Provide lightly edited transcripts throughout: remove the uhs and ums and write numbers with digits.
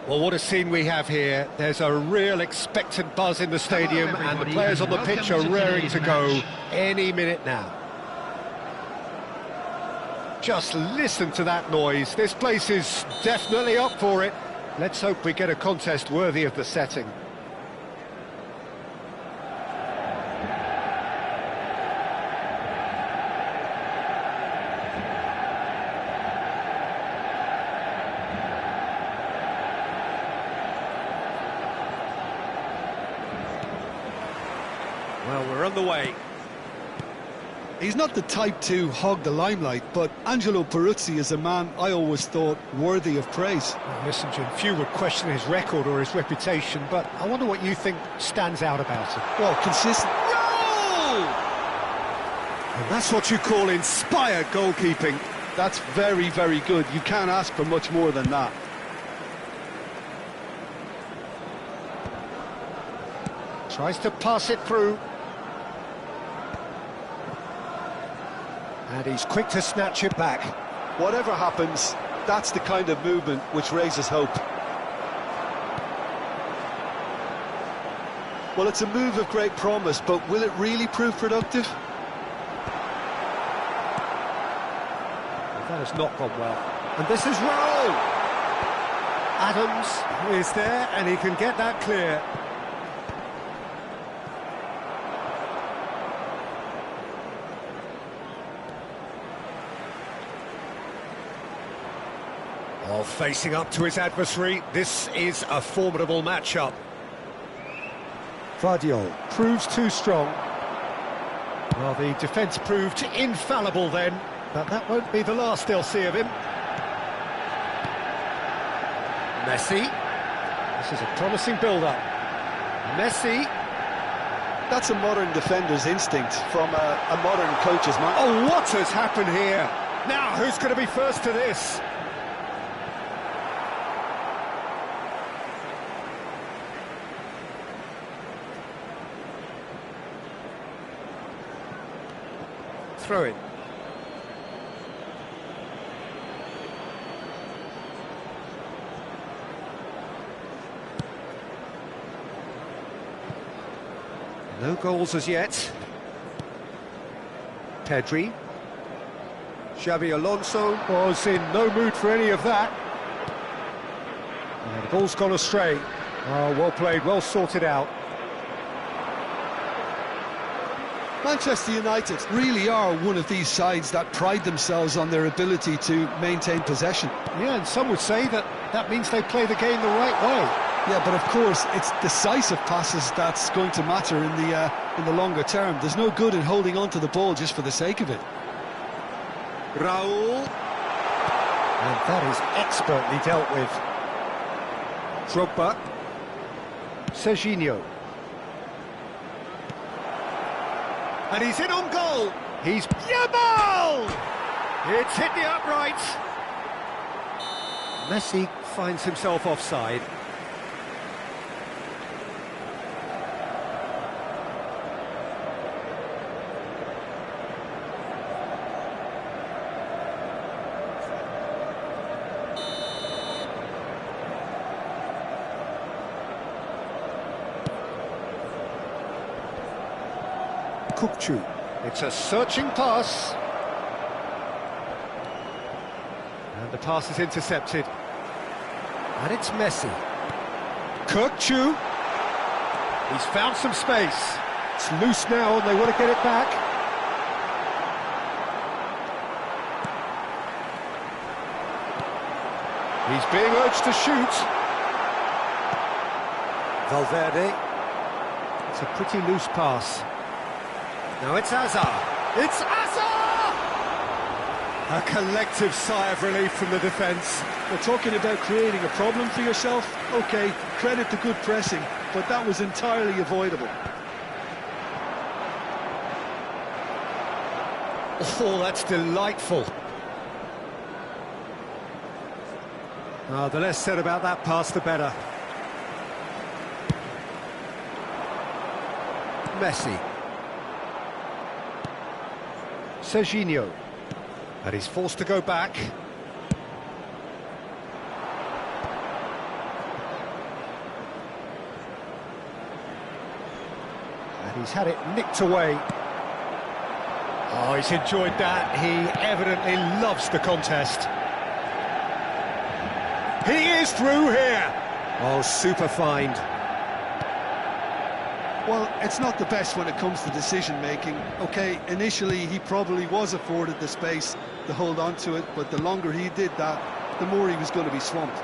Well, what a scene we have here. There's a real expectant buzz in the stadium, and the players on the pitch are raring to go any minute now. Just listen to that noise. This place is definitely up for it. Let's hope we get a contest worthy of the setting. Well, we're on the way. He's not the type to hog the limelight, but Angelo Peruzzi is a man I always thought worthy of praise. Well, listen, Jim, few would question his record or his reputation, but I wonder what you think stands out about him. Well, consistent. Goal! And that's what you call inspired goalkeeping. That's very, very good. You can't ask for much more than that. Tries to pass it through. And he's quick to snatch it back. Whatever happens, that's the kind of movement which raises hope. Well, it's a move of great promise, but will it really prove productive? That has not gone well. And this is Raul! Adams is there, and he can get that clear. Oh, facing up to his adversary, this is a formidable matchup. Vardiol proves too strong. Well, the defence proved infallible then, but that won't be the last they'll see of him. Messi. This is a promising build-up. Messi. That's a modern defender's instinct from a modern coach's mind. Oh, what has happened here? Now, who's going to be first to this? Throw it. No goals as yet. Pedri. Xabi Alonso was in no mood for any of that. And the ball's gone astray. Oh, well played, well sorted out. Manchester United really are one of these sides that pride themselves on their ability to maintain possession. Yeah, and some would say that means they play the game the right way. Yeah, but of course, it's decisive passes that's going to matter in the longer term. There's no good in holding on to the ball just for the sake of it. Raul. And that is expertly dealt with. Drogba. Serginho. And he's in on goal. He's Yamal! It's hit the upright. Messi finds himself offside. Kukçu. It's a searching pass. And the pass is intercepted. And it's Messi. Kukçu. He's found some space. It's loose now and they want to get it back. He's being urged to shoot. Valverde. It's a pretty loose pass. Now it's Hazard. It's Hazard! A collective sigh of relief from the defence. We're talking about creating a problem for yourself. OK, credit the good pressing, but that was entirely avoidable. Oh, that's delightful. Oh, the less said about that pass, the better. Messi. Serginho. And he's forced to go back. He's had it nicked away. Oh, he's enjoyed that. He evidently loves the contest. He is through here. Oh, super find. Well, it's not the best when it comes to decision-making. OK, initially he probably was afforded the space to hold on to it, but the longer he did that, the more he was going to be swamped.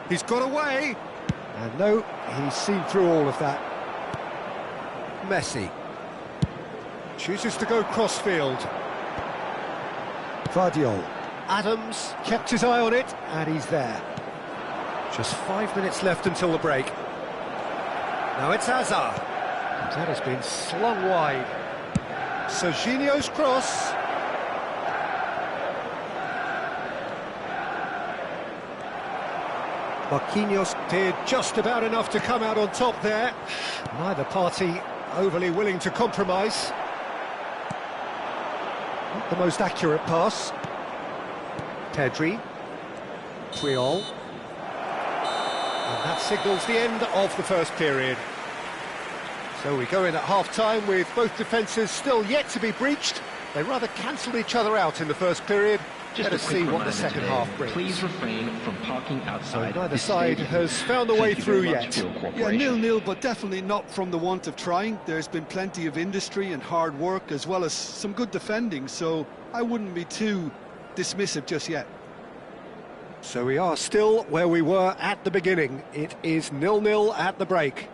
He's got away. And no, he's seen through all of that. Messi chooses to go crossfield. Vardiol. Adams kept his eye on it, and he's there. Just 5 minutes left until the break. Now it's Hazard. That has been slung wide. Serginho's cross. Marquinhos did just about enough to come out on top there. Neither party overly willing to compromise. Not the most accurate pass. Pedri. Puyol. And that signals the end of the first period. So we go in at half-time with both defences still yet to be breached. They rather cancelled each other out in the first period. Just Let us see what the second half brings. Please refrain from parking outside. So neither side has found a way through yet. Yeah, 0-0, but definitely not from the want of trying. There's been plenty of industry and hard work, as well as some good defending, so I wouldn't be too dismissive just yet. So we are still where we were at the beginning. It is 0-0 at the break.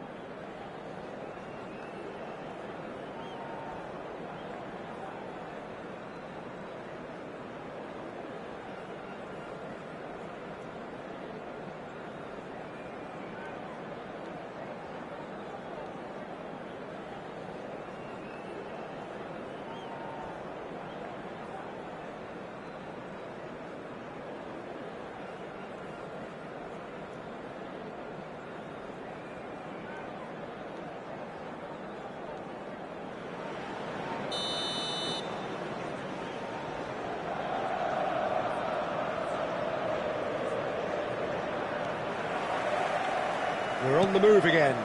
We're on the move again.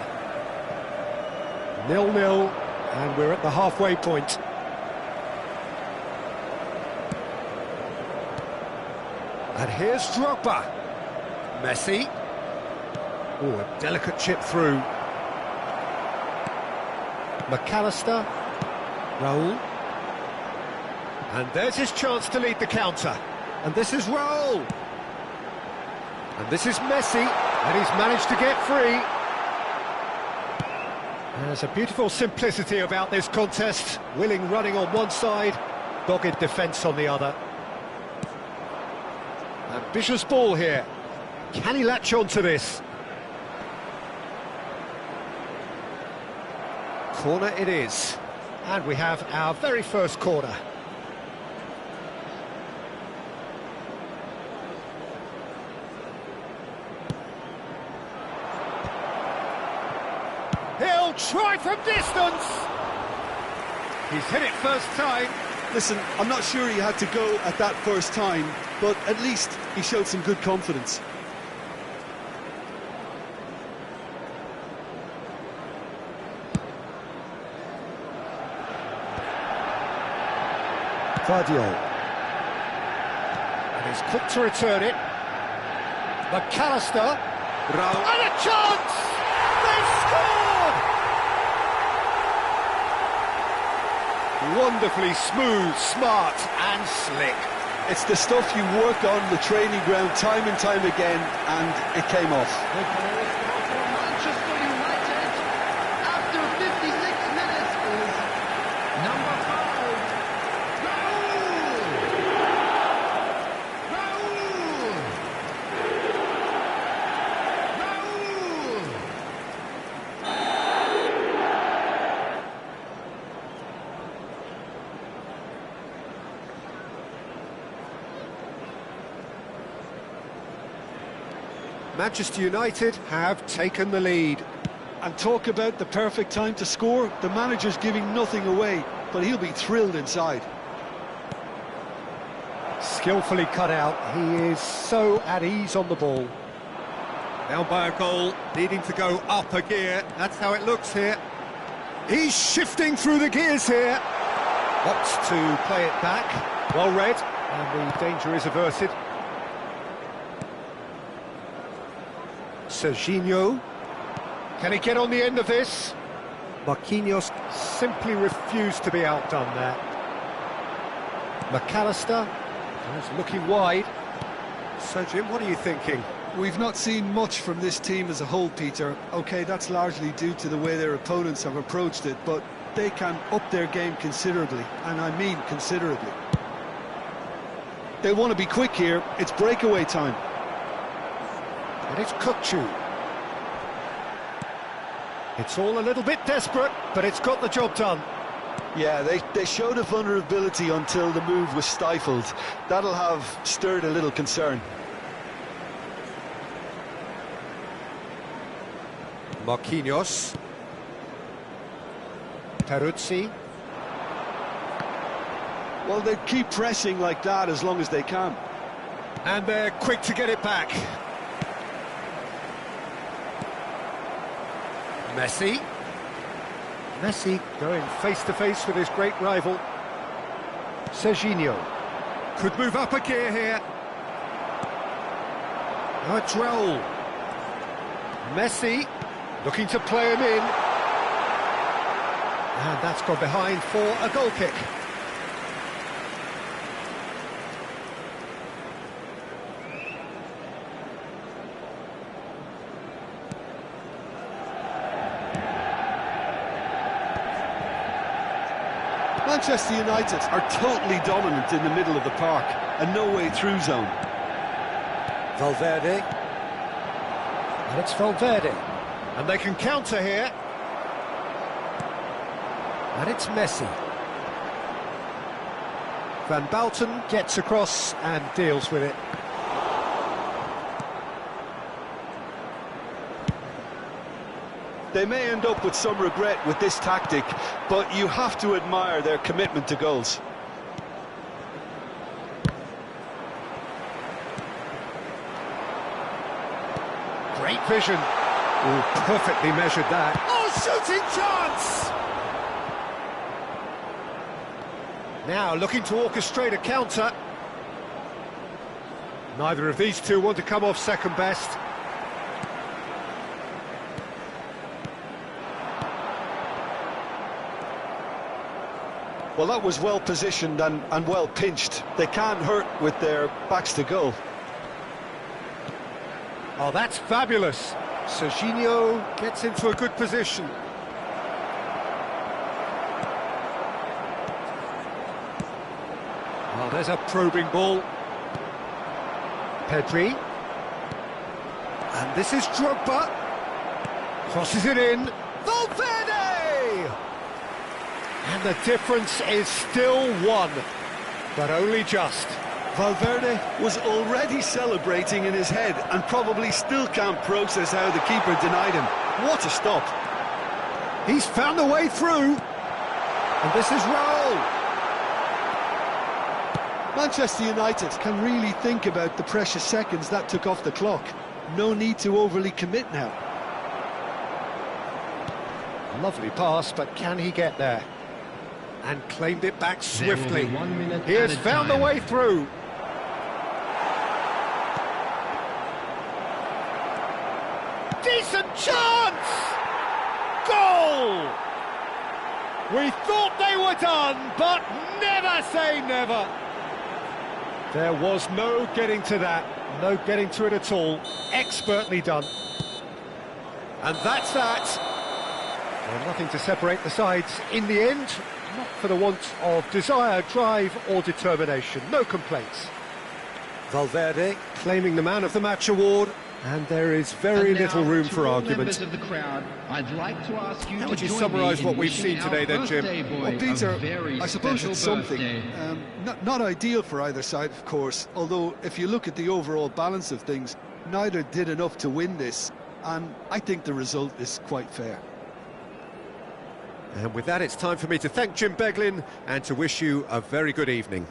0-0, and we're at the halfway point. And here's Drogba. Messi. Oh, a delicate chip through. McAllister. Raul. And there's his chance to lead the counter. And this is Raul. And this is Messi. And he's managed to get free. There's a beautiful simplicity about this contest. Willing running on one side, dogged defence on the other. Ambitious ball here. Can he latch on to this? Corner it is. And we have our very first corner. He'll try from distance. He's hit it first time. Listen, I'm not sure he had to go at that first time, but at least he showed some good confidence. Vardiol. And he's quick to return it. McAllister. Raul. And a chance! They've scored! Wonderfully smooth, smart and slick. It's the stuff you work on the training ground time and time again, and it came off. Manchester United, after 56 minutes, is number 5, Raul! Manchester United have taken the lead. And talk about the perfect time to score. The manager's giving nothing away, but he'll be thrilled inside. Skillfully cut out. He is so at ease on the ball. Down by a goal, needing to go up a gear. That's how it looks here. He's shifting through the gears here. Opts to play it back. Well read, and the danger is averted. Serginho. Can he get on the end of this? Marquinhos simply refused to be outdone there. McAllister is looking wide. So, Jim, what are you thinking? We've not seen much from this team as a whole, Peter. OK, that's largely due to the way their opponents have approached it, but they can up their game considerably, and I mean considerably. They want to be quick here. It's breakaway time. And it's Kukçu. It's all a little bit desperate, but it's got the job done. Yeah, they showed a vulnerability until the move was stifled. That'll have stirred a little concern. Marquinhos. Peruzzi. Well, they keep pressing like that as long as they can. And they're quick to get it back. Messi. Messi going face-to-face with his great rival. Serginho. Could move up a gear here. Now it's Raul. Messi looking to play him in. And that's gone behind for a goal kick. Manchester United are totally dominant in the middle of the park, a no-way-through zone. Valverde. And it's Valverde. And they can counter here. And it's Messi. Van Bouten gets across and deals with it. They may end up with some regret with this tactic, but you have to admire their commitment to goals. Great vision. Oh, perfectly measured that. Oh, shooting chance! Now looking to orchestrate a counter. Neither of these two want to come off second best. Well, that was well positioned and well pinched. They can't hurt with their backs to goal. Oh, that's fabulous. Serginho gets into a good position. Well, there's a probing ball. Pedri. And this is Drogba. Crosses it in. Valverde! And the difference is still one, but only just. Valverde was already celebrating in his head and probably still can't process how the keeper denied him. What a stop. He's found a way through. And this is Raul. Manchester United can really think about the precious seconds that took off the clock. No need to overly commit now. Lovely pass, but can he get there? And claimed it back swiftly. He has found the way through. Decent chance! Goal! We thought they were done, but never say never. There was no getting to that, no getting to it at all. Expertly done. And that's that. Well, nothing to separate the sides in the end. Not for the want of desire, drive or determination. No complaints. Valverde claiming the Man of the Match award, and there is very little room for argument. Of the crowd, I'd like to ask you How would you join summarise me what in we've wishing seen today our then, Jim? birthday boy Well, Peter, a very I suppose special it's something. birthday. Not ideal for either side, of course, although if you look at the overall balance of things, neither did enough to win this, and I think the result is quite fair. And with that, it's time for me to thank Jim Beglin and to wish you a very good evening.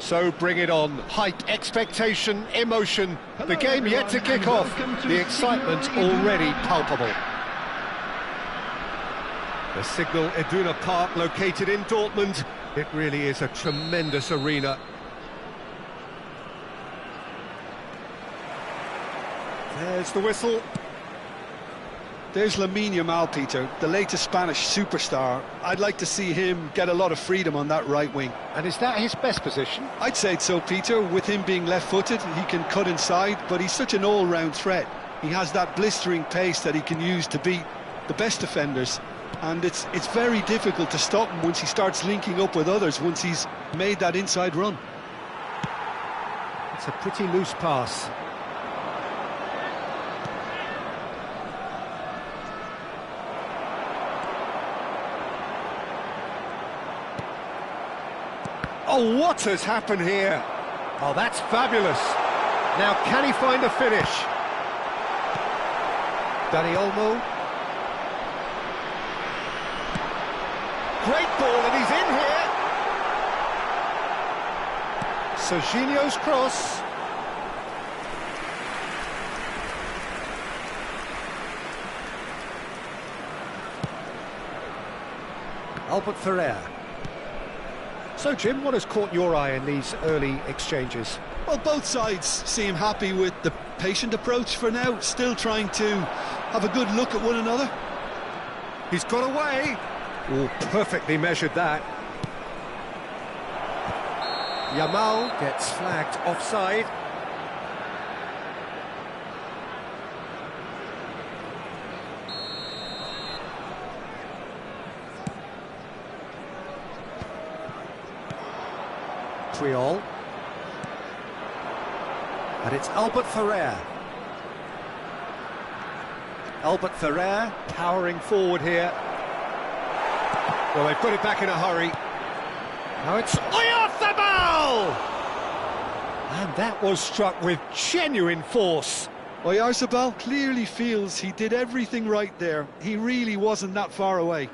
So bring it on. Hype, expectation, emotion. The game yet to kick off. The excitement already palpable. The Signal Iduna Park, located in Dortmund. It really is a tremendous arena. There's the whistle. There's Lamine Yamal, Peter, the latest Spanish superstar. I'd like to see him get a lot of freedom on that right wing. And is that his best position? I'd say so, Peter. With him being left-footed, he can cut inside, but he's such an all-round threat. He has that blistering pace that he can use to beat the best defenders. And it's very difficult to stop him once he starts linking up with others, once he's made that inside run. It's a pretty loose pass. Oh, what has happened here? Oh, that's fabulous. Now, can he find a finish? Dani Olmo. Great ball, and he's in here. Serginho's cross. Albert Ferrer. So, Jim, what has caught your eye in these early exchanges? Well, both sides seem happy with the patient approach for now, still trying to have a good look at one another. He's got away. Oh, perfectly measured that. Yamal gets flagged offside. Puyol. And it's Albert Ferrer. Albert Ferrer powering forward here. Well, they've got it back in a hurry. Now it's Oyarzabal! And that was struck with genuine force. Oyarzabal clearly feels he did everything right there. He really wasn't that far away.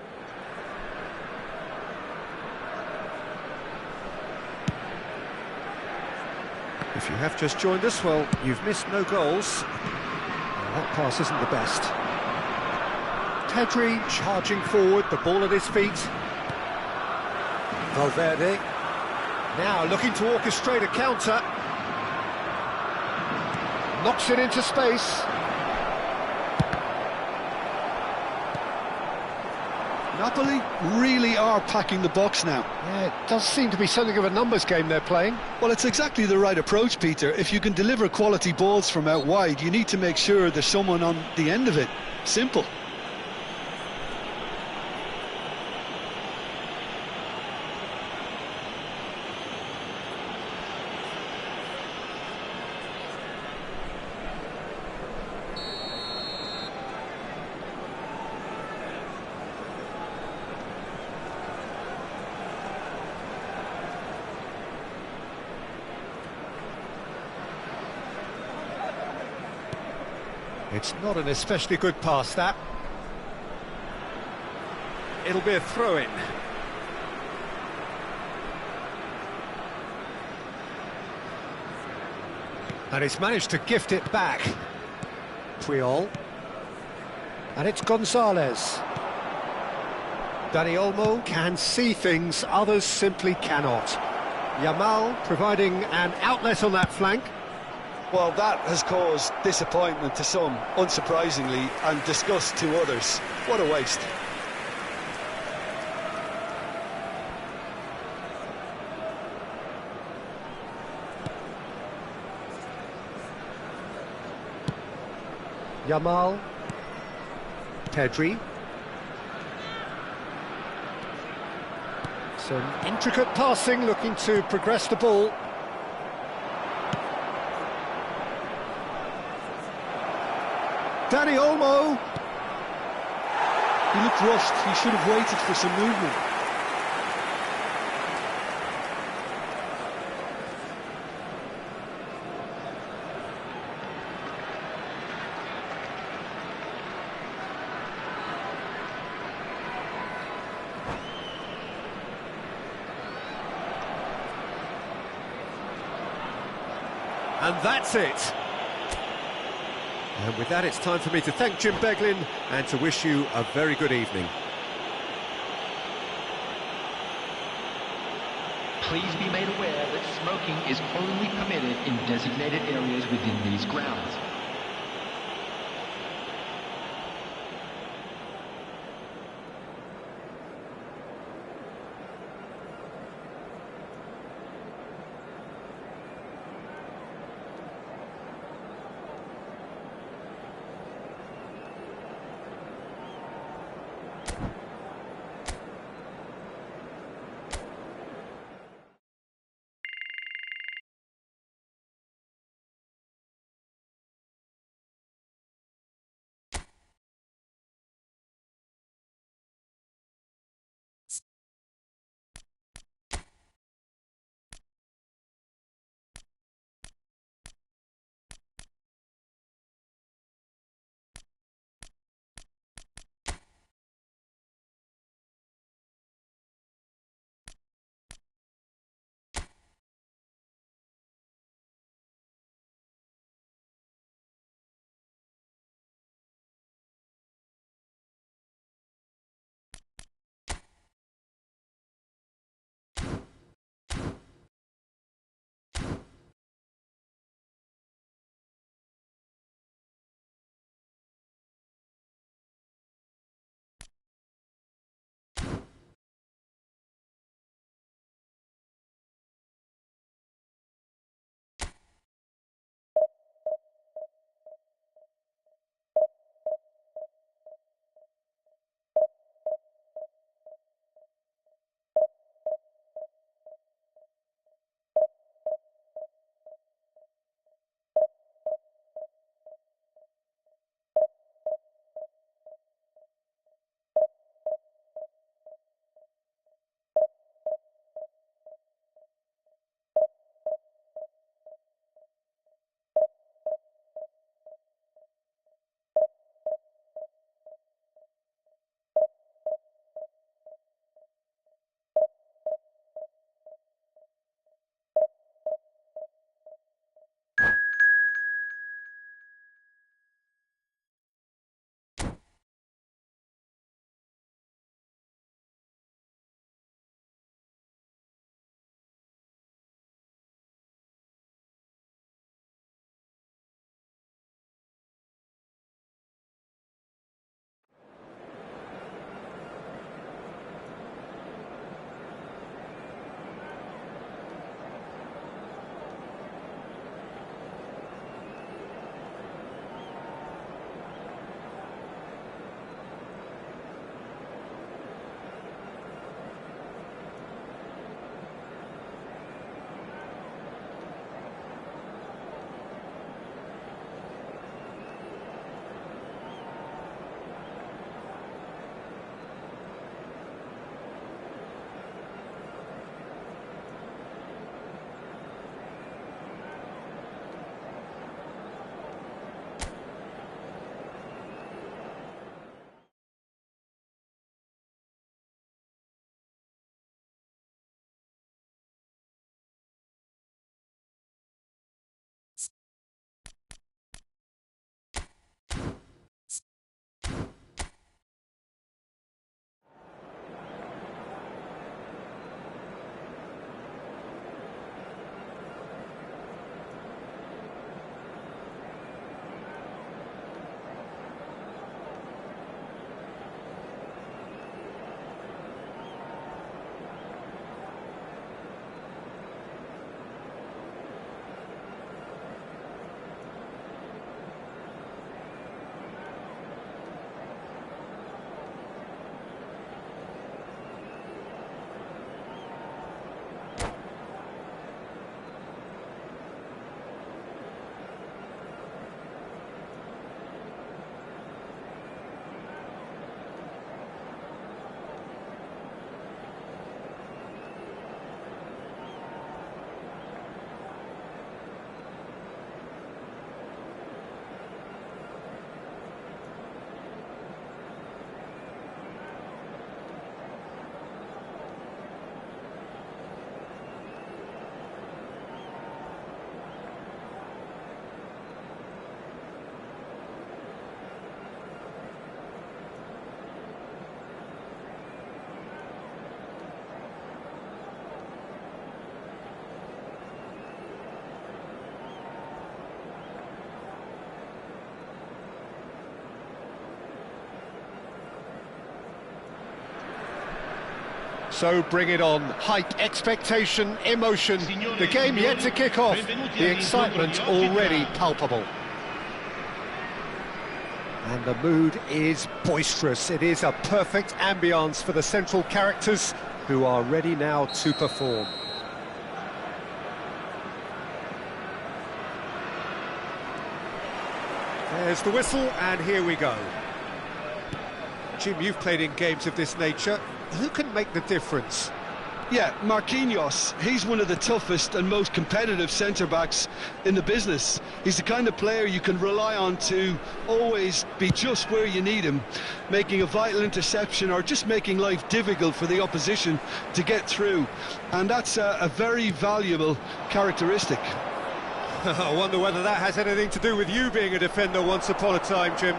If you have just joined us, well, you've missed no goals. Well, that pass isn't the best. Pedri charging forward, the ball at his feet. Valverde now looking to orchestrate a counter. Knocks it into space. Napoli really are packing the box now. Yeah, it does seem to be something of a numbers game they're playing. Well, it's exactly the right approach, Peter. If you can deliver quality balls from out wide, you need to make sure there's someone on the end of it. Simple. It's not an especially good pass, that. It'll be a throw-in. And he's managed to gift it back. Puyol. And it's Gonzalez. Dani Olmo can see things others simply cannot. Yamal providing an outlet on that flank. Well, that has caused disappointment to some, unsurprisingly, and disgust to others. What a waste. Yamal. Pedri. Some intricate passing, looking to progress the ball. Dani Olmo. He looked rushed. He should have waited for some movement. And that's it. And with that, it's time for me to thank Jim Beglin and to wish you a very good evening. Please be made aware that smoking is only permitted in designated areas within these grounds. So bring it on. Hype, expectation, emotion. The game yet to kick off. The excitement already palpable. And the mood is boisterous. It is a perfect ambience for the central characters who are ready now to perform. There's the whistle, and here we go. Jim, you've played in games of this nature. Who can make the difference? Yeah, Marquinhos, he's one of the toughest and most competitive centre-backs in the business. He's the kind of player you can rely on to always be just where you need him, making a vital interception or just making life difficult for the opposition to get through. And that's a very valuable characteristic. I wonder whether that has anything to do with you being a defender once upon a time, Jim.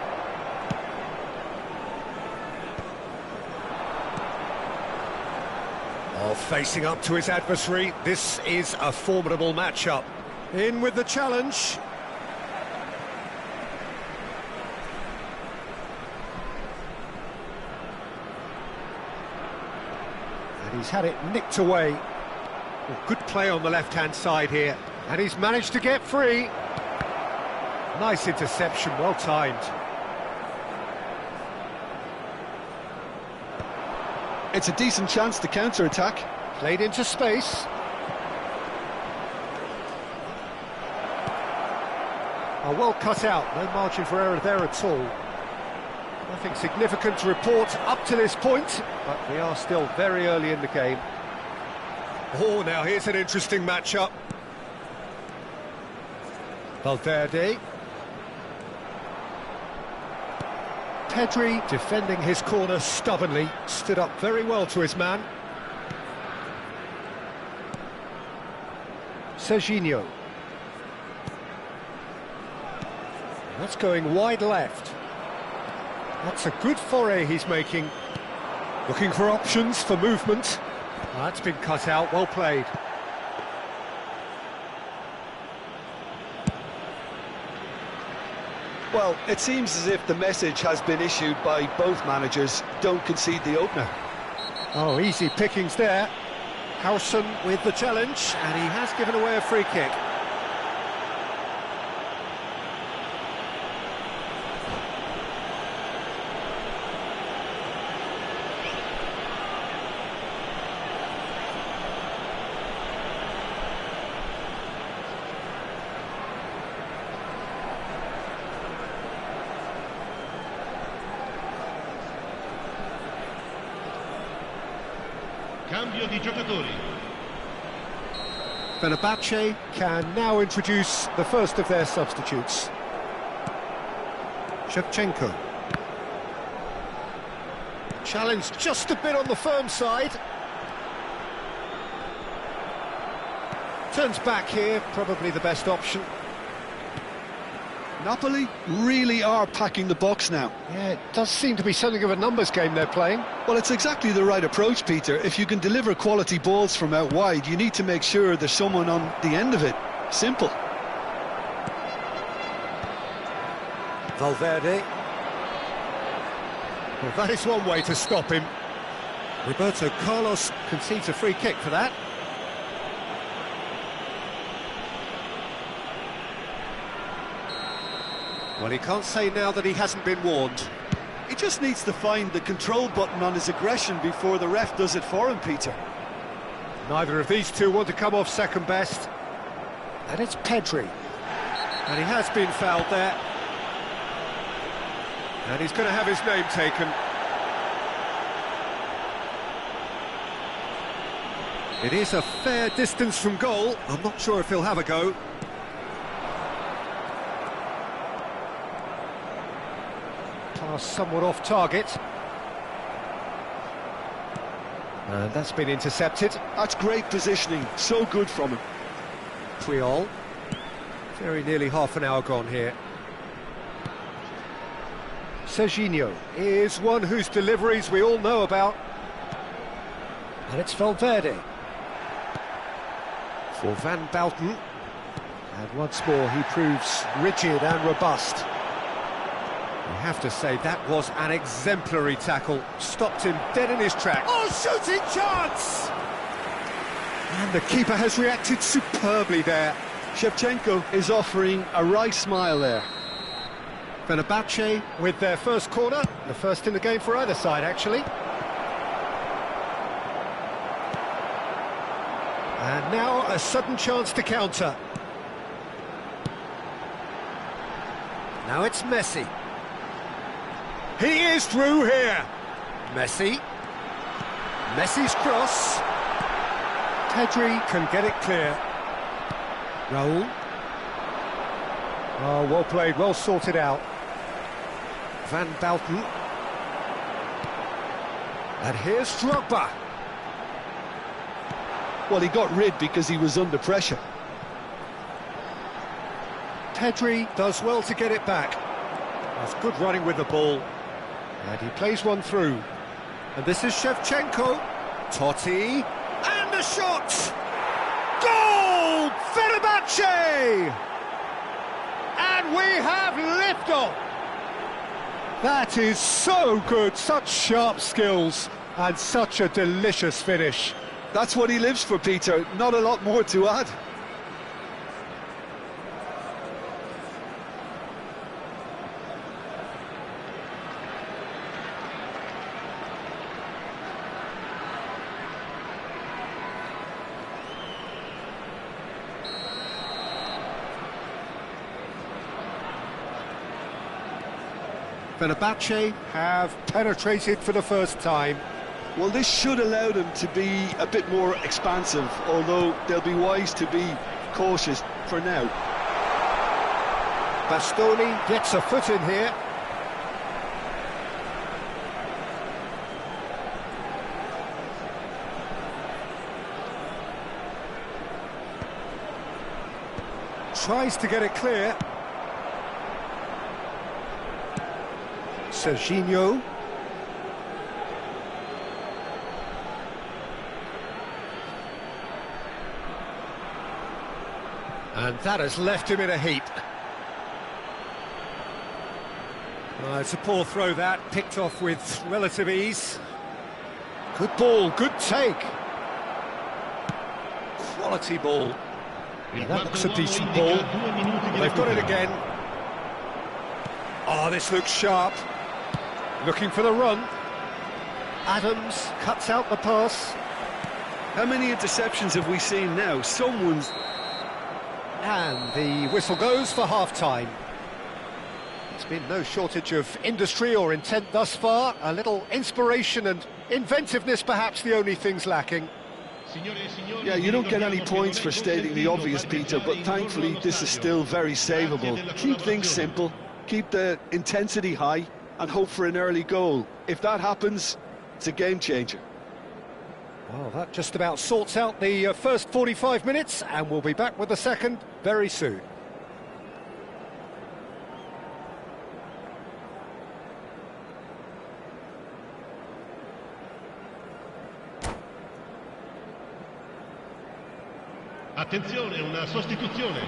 Oh, facing up to his adversary, this is a formidable matchup. In with the challenge. And he's had it nicked away. Oh, good play on the left-hand side here. And he's managed to get free. Nice interception, well timed. It's a decent chance to counter-attack. Played into space. Oh, well cut out, no margin for error there at all. Nothing significant to report up to this point, but we are still very early in the game. Oh, now here's an interesting matchup. Valverde. Pedri defending his corner stubbornly, stood up very well to his man. Serginho. That's going wide left. That's a good foray he's making. Looking for options for movement. That's been cut out, well played. Well, it seems as if the message has been issued by both managers: don't concede the opener. Oh, easy pickings there. Howson with the challenge, and he has given away a free kick. Cambio di giocatori. Fenerbahce can now introduce the first of their substitutes. Shevchenko. Challenge just a bit on the firm side. Turns back here, probably the best option. Napoli really are packing the box now. Yeah, it does seem to be something of a numbers game they're playing. Well, it's exactly the right approach, Peter. If you can deliver quality balls from out wide, you need to make sure there's someone on the end of it. Simple. Valverde. Well, that is one way to stop him. Roberto Carlos concedes a free kick for that. Well, he can't say now that he hasn't been warned. He just needs to find the control button on his aggression before the ref does it for him, Peter. Neither of these two want to come off second best. And it's Pedri. And he has been fouled there. And he's going to have his name taken. It is a fair distance from goal. I'm not sure if he'll have a go. Pass somewhat off target. And that's been intercepted. That's great positioning, so good from him. Triol. Very nearly half an hour gone here. Serginho is one whose deliveries we all know about. And it's Valverde. For Van Bouten. And once more he proves rigid and robust. You have to say that was an exemplary tackle. Stopped him dead in his tracks. Oh, shooting chance! And the keeper has reacted superbly there. Shevchenko is offering a wry smile there. Fenerbahce with their first corner, the first in the game for either side, actually. And now a sudden chance to counter. Now it's Messi. He is through here. Messi. Messi's cross. Pedri can get it clear. Raul. Oh, well played, well sorted out. Van Bouten. And here's Drogba. Well, he got rid because he was under pressure. Pedri does well to get it back. That's good running with the ball. And he plays one through. And this is Shevchenko. Totti. And the shot! Goal! Fenerbahce! And we have liftoff! That is so good, such sharp skills, and such a delicious finish. That's what he lives for, Peter. Not a lot more to add. Fenerbahce have penetrated for the first time. Well, this should allow them to be a bit more expansive, although they'll be wise to be cautious for now. Bastoni gets a foot in here. Tries to get it clear. Serginho. And that has left him in a heap. It's a poor throw that, picked off with relative ease. Good ball, good take. Quality ball. Yeah, that looks a decent ball. They've got it again. Oh, this looks sharp. Looking for the run. Adams cuts out the pass. How many interceptions have we seen now? Someone's... And the whistle goes for half-time. There's been no shortage of industry or intent thus far. A little inspiration and inventiveness, perhaps the only things lacking. Yeah, you don't get any points for stating the obvious, Peter, but thankfully this is still very savable. Keep things simple, keep the intensity high, and hope for an early goal. If that happens, it's a game changer. Well, that just about sorts out the first 45 minutes, and we'll be back with the second very soon. Attenzione, una sostituzione.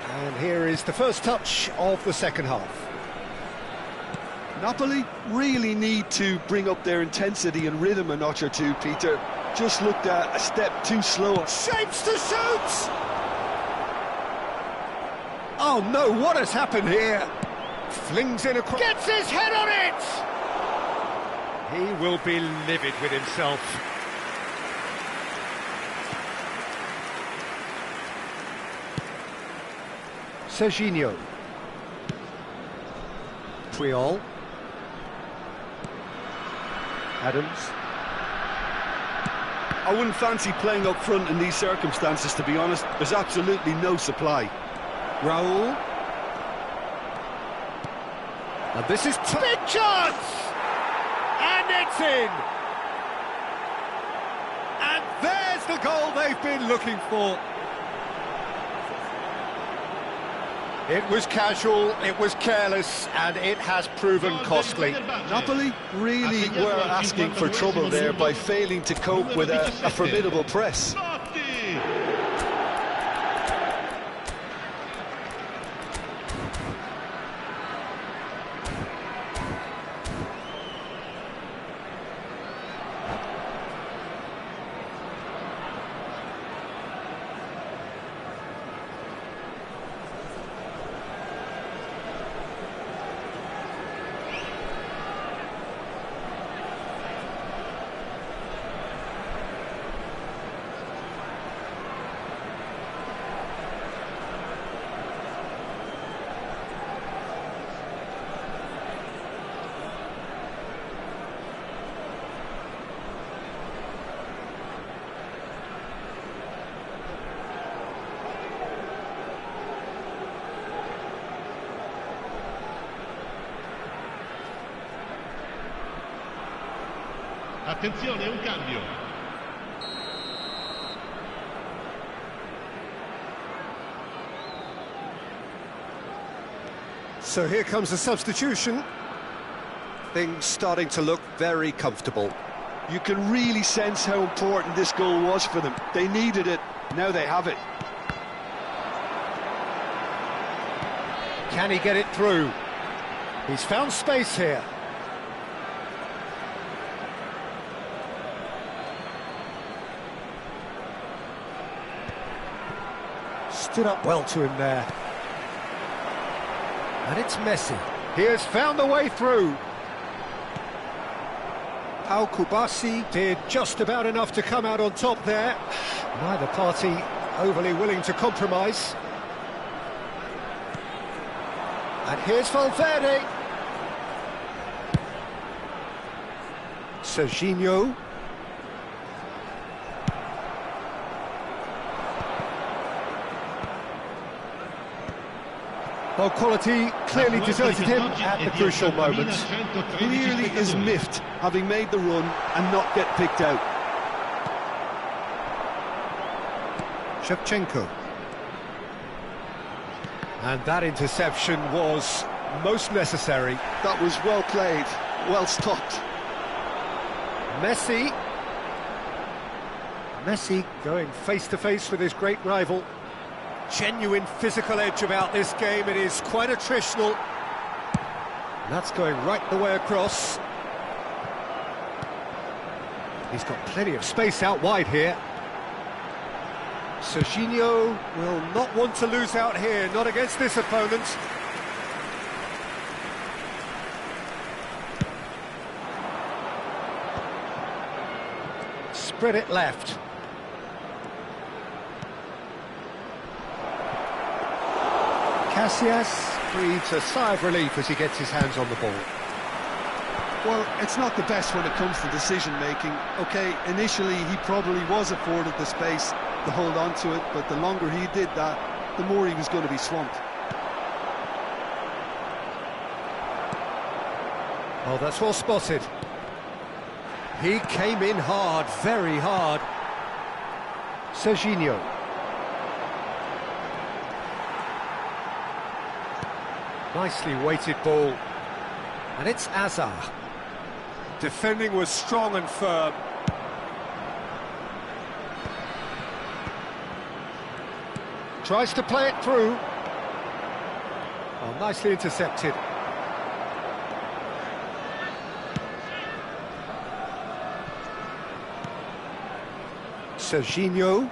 And here is the first touch of the second half. Napoli really need to bring up their intensity and rhythm a notch or two, Peter. Just looked at a step too slow. Shapes to shoot! Oh no, what has happened here? Flings in across... Gets his head on it! He will be livid with himself. Serginho. Triol. Adams. I wouldn't fancy playing up front in these circumstances, to be honest. There's absolutely no supply. Raul. And this is... Big chance! And it's in! And there's the goal they've been looking for. It was casual, it was careless, and it has proven costly. Napoli really were asking for trouble there by failing to cope with a formidable press. Attenzione, un cambio. So here comes the substitution. Things starting to look very comfortable. You can really sense how important this goal was for them. They needed it, now they have it. Can he get it through? He's found space here. Stood up well to him there. And it's Messi. He has found the way through. Al Kubasi did just about enough to come out on top there. Neither party overly willing to compromise. And here's Valverde. Serginho. Well, quality clearly deserted him at the crucial moment. Clearly is miffed, having made the run and not get picked out. Shevchenko. And that interception was most necessary. That was well played, well stopped. Messi. Messi going face-to-face with his great rival. Genuine physical edge about this game. It is quite attritional. That's going right the way across. He's got plenty of space out wide here. Serginho will not want to lose out here, not against this opponent. Spread it left. Casillas breathes a sigh of relief as he gets his hands on the ball. Well, it's not the best when it comes to decision-making. OK, initially he probably was afforded the space to hold on to it, but the longer he did that, the more he was going to be swamped. Oh, that's well spotted. He came in hard, very hard. Serginho. Nicely weighted ball. And it's Azar. Defending was strong and firm. Tries to play it through. Oh, nicely intercepted. Serginho.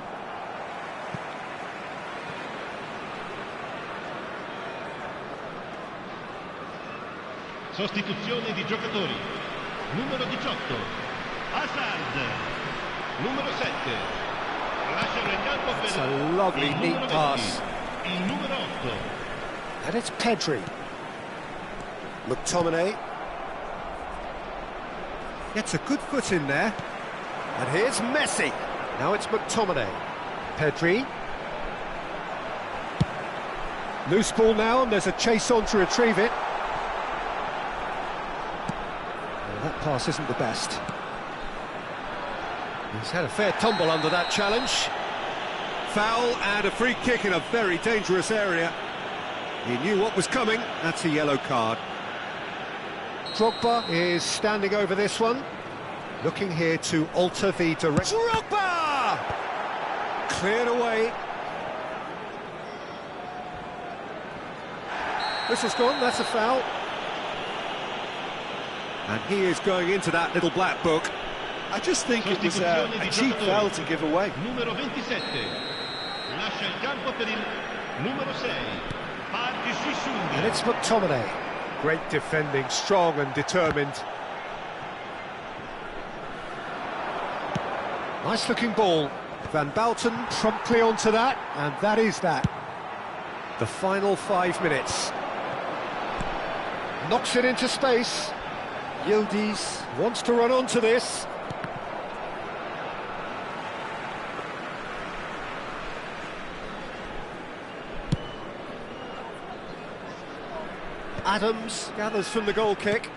Sostituzione di giocatori. Numero 18, Hazard. Numero 7, lasciano il campo per It's a lovely, il neat numero 20, pass. il numero 8. And it's Pedri. McTominay. Gets a good foot in there. And here's Messi. Now it's McTominay. Pedri. Loose ball now, and there's a chase on to retrieve it. Well, that pass isn't the best. He's had a fair tumble under that challenge. Foul and a free kick in a very dangerous area. He knew what was coming. That's a yellow card. Drogba is standing over this one, looking here to alter the direction. Drogba! Cleared away. This has gone, that's a foul. And he is going into that little black book. I just think it was a cheap foul to give away. Numero 27, lascia il campo per il numero 6, And it's McTominay. Great defending, strong and determined. Nice looking ball. Van Bouten promptly onto that, and that is that. The final 5 minutes. Knocks it into space. Yildiz wants to run onto this. Adams gathers from the goal kick.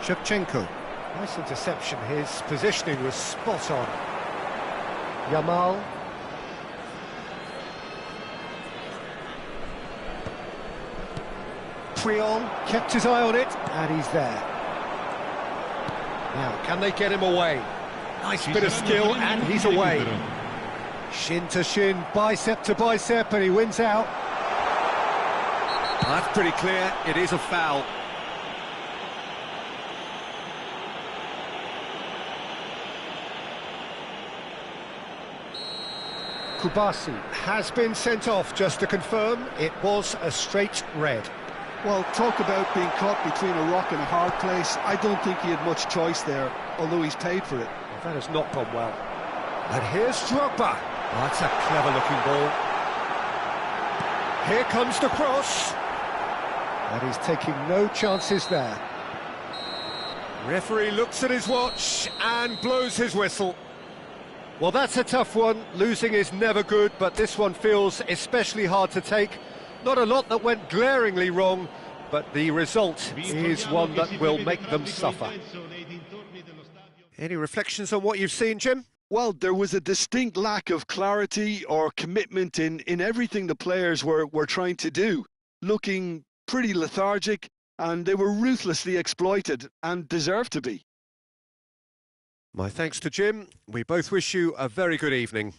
Shevchenko. Nice interception, his positioning was spot on. Yamal. Puyol kept his eye on it, and he's there. Now, can they get him away? Nice bit of skill, and he's away. Shin to shin, bicep to bicep, and he wins out. That's pretty clear, it is a foul. Kubasi has been sent off, just to confirm, it was a straight red. Well, talk about being caught between a rock and a hard place. I don't think he had much choice there, although he's paid for it. Well, that has not gone well. And here's Drogba. Oh, that's a clever-looking ball. Here comes the cross. And he's taking no chances there. Referee looks at his watch and blows his whistle. Well, that's a tough one. Losing is never good, but this one feels especially hard to take. Not a lot that went glaringly wrong, but the result is one that will make them suffer. Any reflections on what you've seen, Jim? Well, there was a distinct lack of clarity or commitment in everything the players were trying to do. Looking pretty lethargic, and they were ruthlessly exploited, and deserved to be. My thanks to Jim. We both wish you a very good evening.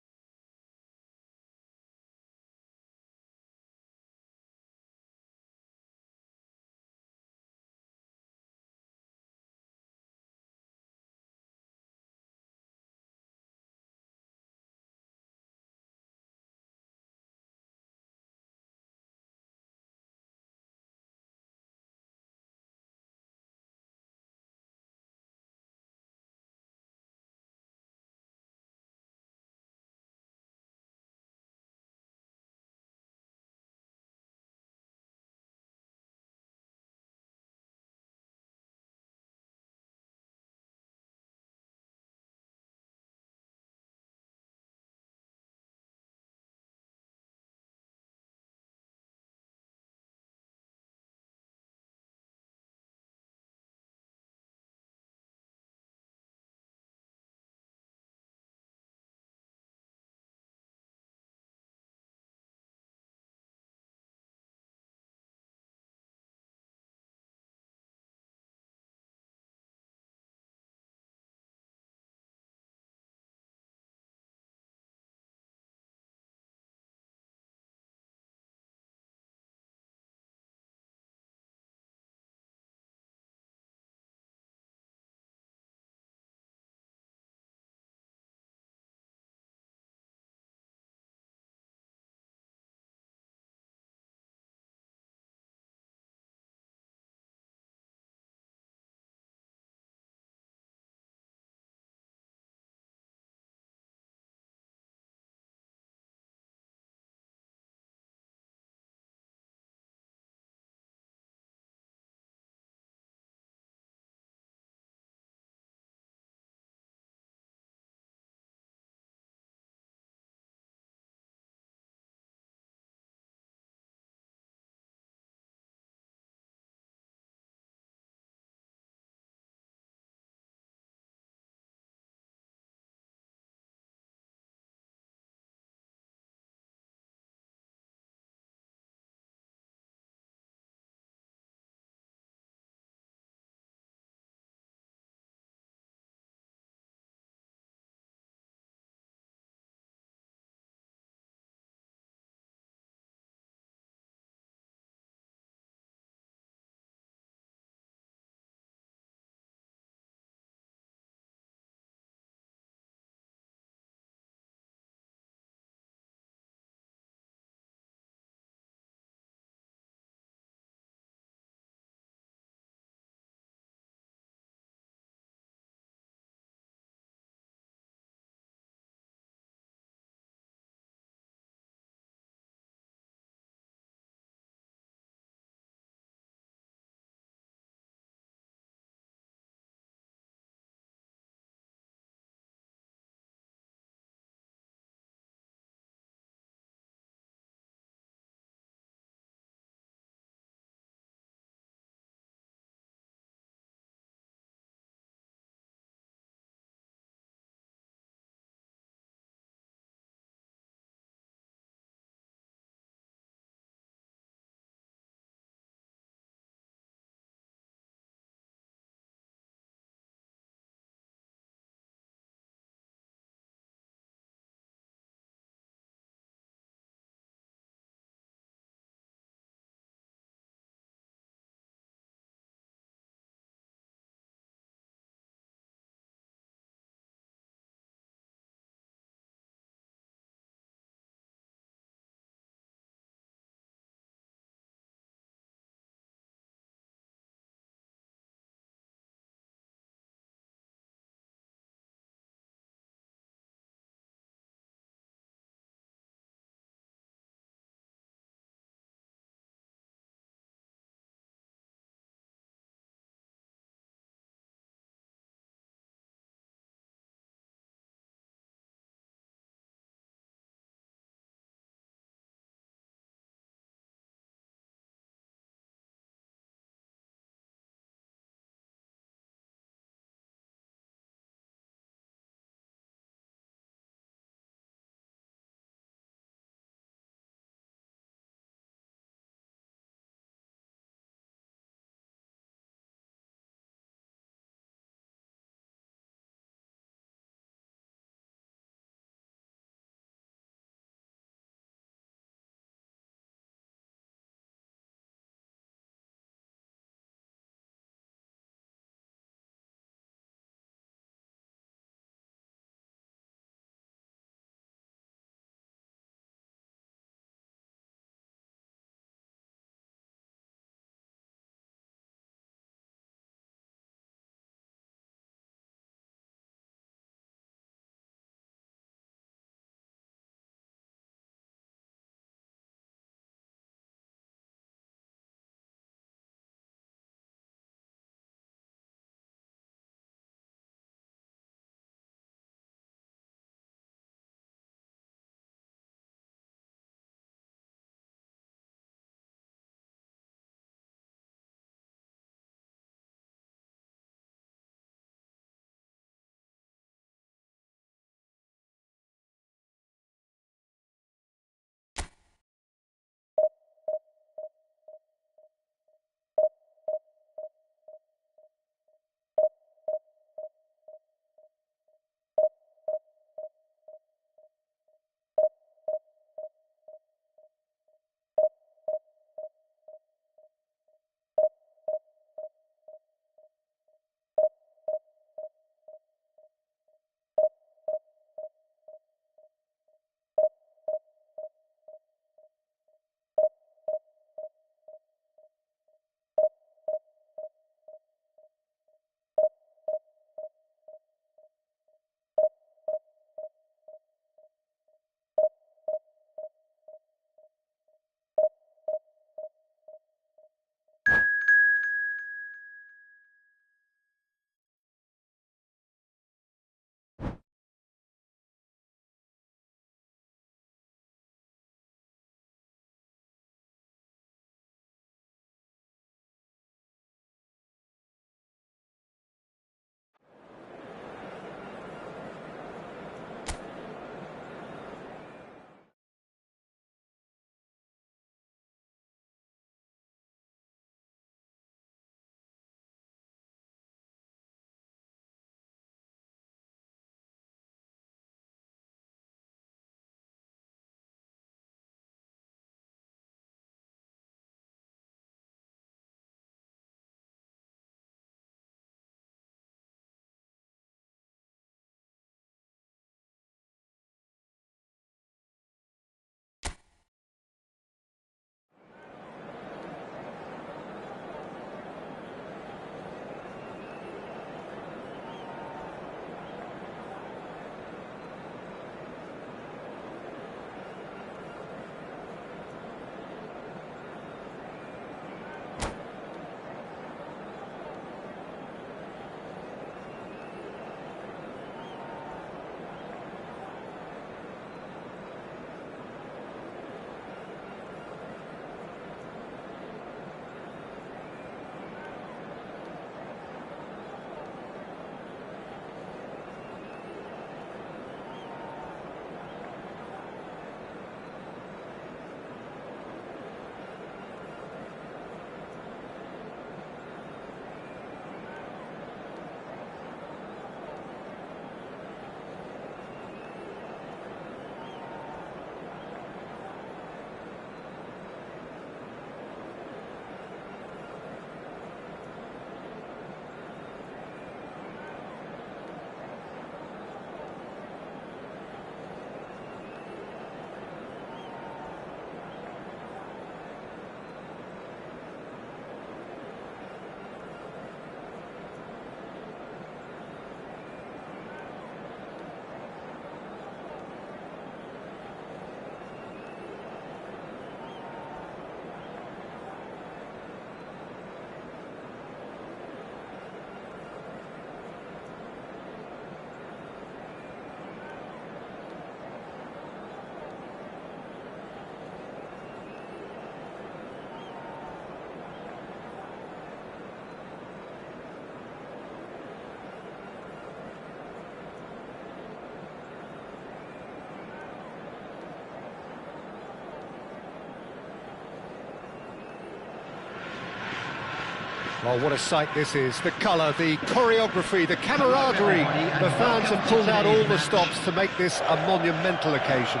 Well, what a sight this is. The colour, the choreography, the camaraderie. The fans have pulled out all the stops to make this a monumental occasion.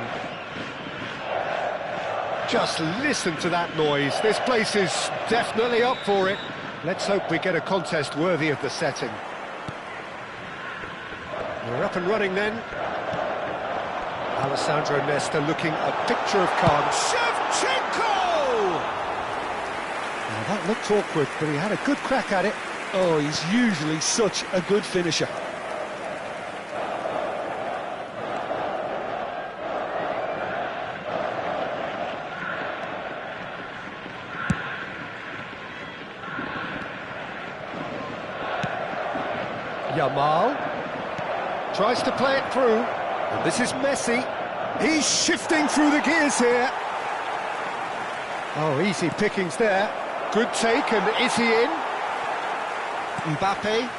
Just listen to that noise. This place is definitely up for it. Let's hope we get a contest worthy of the setting. We're up and running then. Alessandro Nesta looking a picture of calm. Shevchenko! Now that looked awkward, but he had a good crack at it. Oh, he's usually such a good finisher. Yamal tries to play it through, and this is Messi. He's shifting through the gears here. Oh, easy pickings there. Good take, and is he in? Mbappe.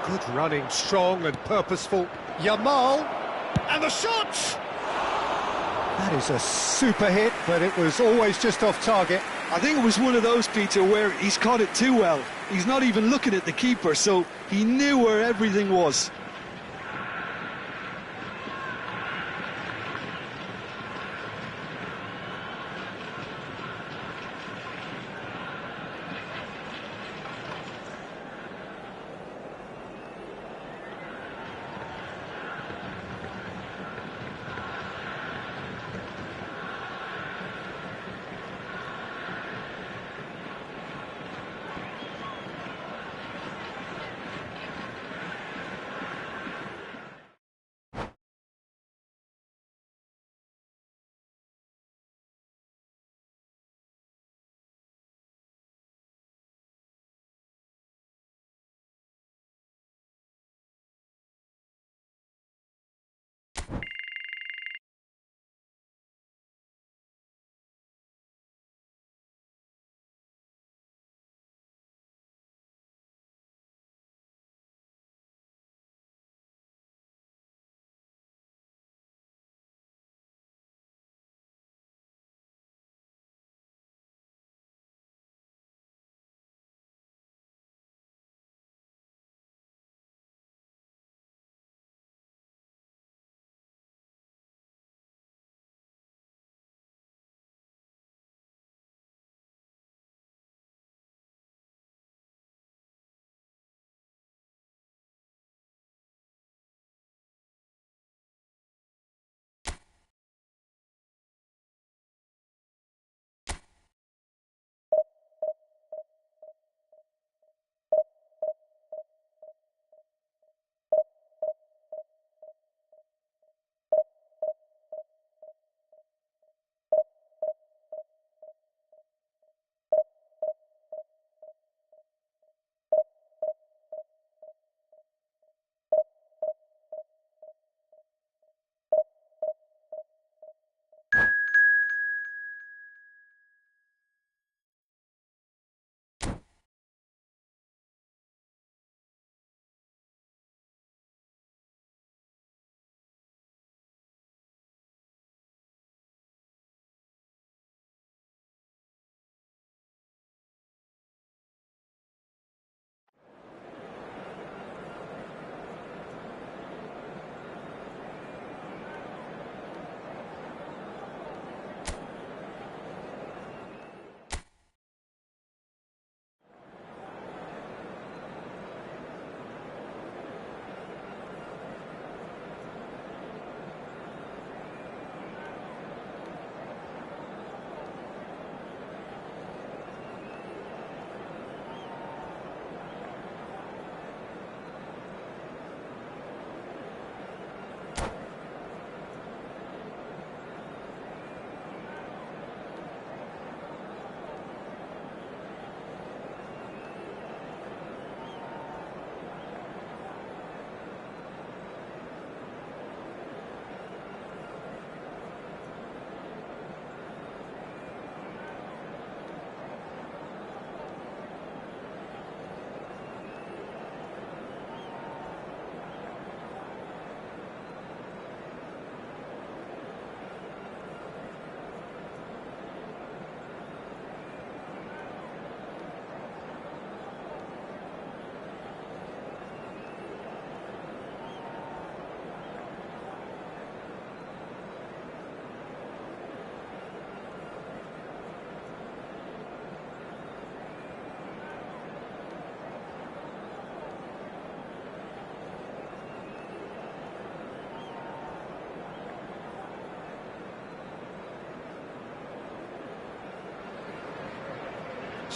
Good running, strong and purposeful. Yamal, and the shot! That is a super hit, but it was always just off target. I think it was one of those, Peter, where he's caught it too well. He's not even looking at the keeper, so he knew where everything was.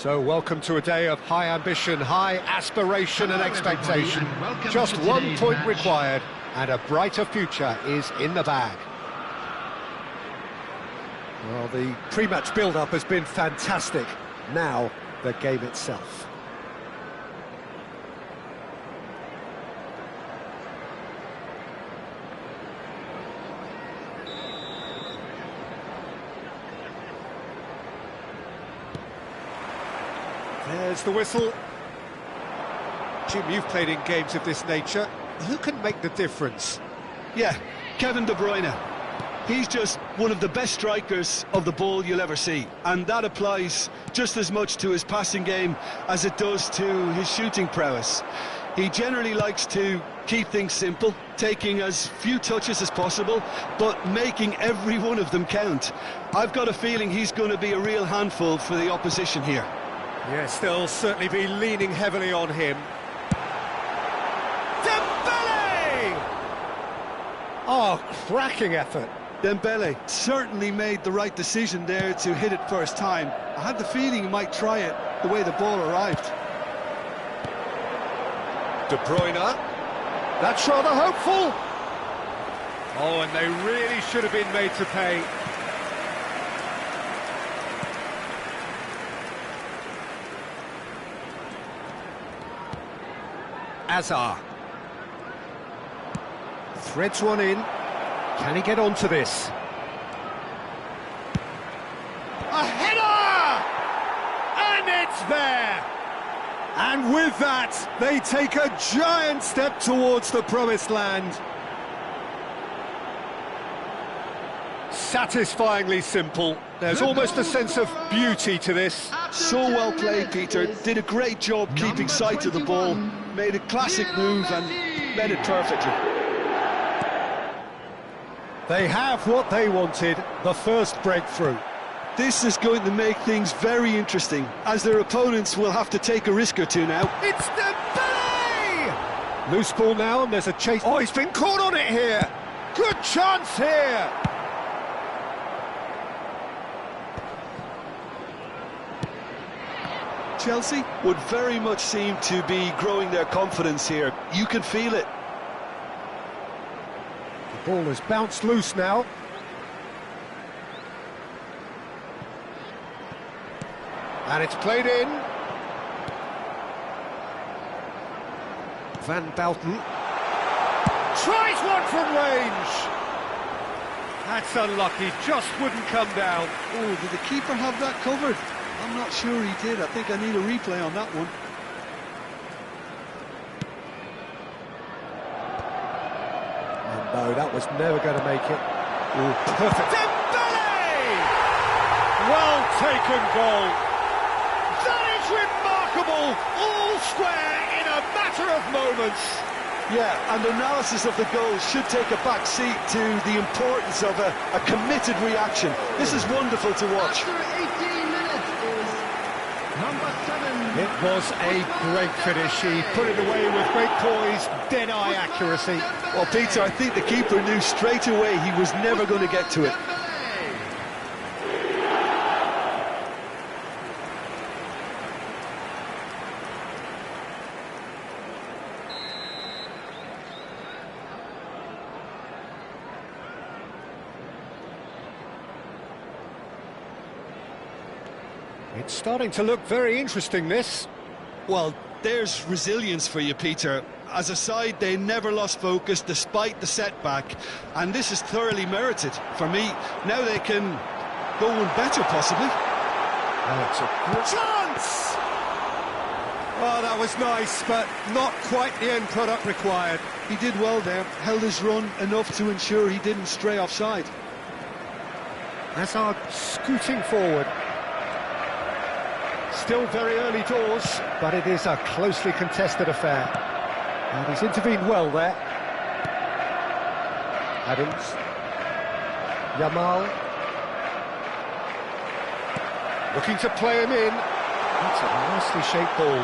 So welcome to a day of high ambition, high aspiration and expectation. Just 1 point required and a brighter future is in the bag. Well, the pre-match build-up has been fantastic. Now, the game itself. There's the whistle. Jim, you've played in games of this nature. Who can make the difference? Yeah, Kevin De Bruyne. He's just one of the best strikers of the ball you'll ever see. And that applies just as much to his passing game as it does to his shooting prowess. He generally likes to keep things simple, taking as few touches as possible, but making every one of them count. I've got a feeling he's going to be a real handful for the opposition here. Yes, they'll certainly be leaning heavily on him. Dembele! Oh, cracking effort. Dembele certainly made the right decision there to hit it first time. I had the feeling he might try it the way the ball arrived. De Bruyne. That's rather hopeful. Oh, and they really should have been made to pay. Azar. Threads one in. Can he get onto this? A header! And it's there! And with that, they take a giant step towards the promised land. Satisfyingly simple. There's almost a sense of beauty to this. So well played, Peter. Did a great job keeping sight of the ball. Made a classic move and made it perfectly. They have what they wanted, the first breakthrough. This is going to make things very interesting, as their opponents will have to take a risk or two now. It's Dembele! Loose ball now, and there's a chase. Oh, he's been caught on it here. Good chance here. Chelsea would very much seem to be growing their confidence here. You can feel it. The ball has bounced loose now. And it's played in. Van Belten tries one from range. That's unlucky, just wouldn't come down. Oh, did the keeper have that covered? I'm not sure he did. I think I need a replay on that one. Oh, no, that was never going to make it. Oh, perfect. Dembele! Well taken goal. That is remarkable. All square in a matter of moments. Yeah, and analysis of the goal should take a back seat to the importance of a committed reaction. This is wonderful to watch. It was a great finish. He put it away with great poise, dead-eye accuracy. Well, Peter, I think the keeper knew straight away he was never going to get to it. It's starting to look very interesting, this. Well, there's resilience for you, Peter. As a side, they never lost focus despite the setback, and this is thoroughly merited. For me, now they can go one better, possibly. Oh, it's a good chance! Oh, that was nice, but not quite the end product required. He did well there, held his run enough to ensure he didn't stray offside. Hazard scooting forward. Still very early doors, but it is a closely contested affair. And he's intervened well there. Adams. Yamal. Looking to play him in. That's a nicely shaped ball.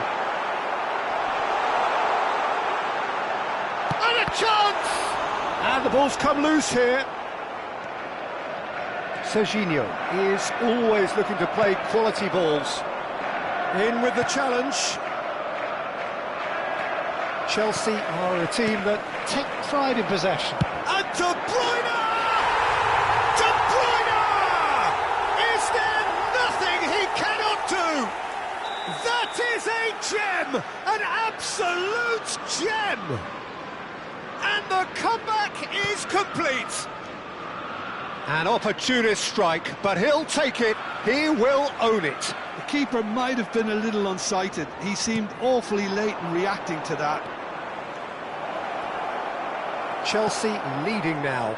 And a chance! And the ball's come loose here. Serginho is always looking to play quality balls. In with the challenge. Chelsea are a team that take pride in possession. And De Bruyne! De Bruyne! Is there nothing he cannot do? That is a gem! An absolute gem! And the comeback is complete. An opportunist strike, but he'll take it. He will own it. The keeper might have been a little unsighted. He seemed awfully late in reacting to that. Chelsea leading now.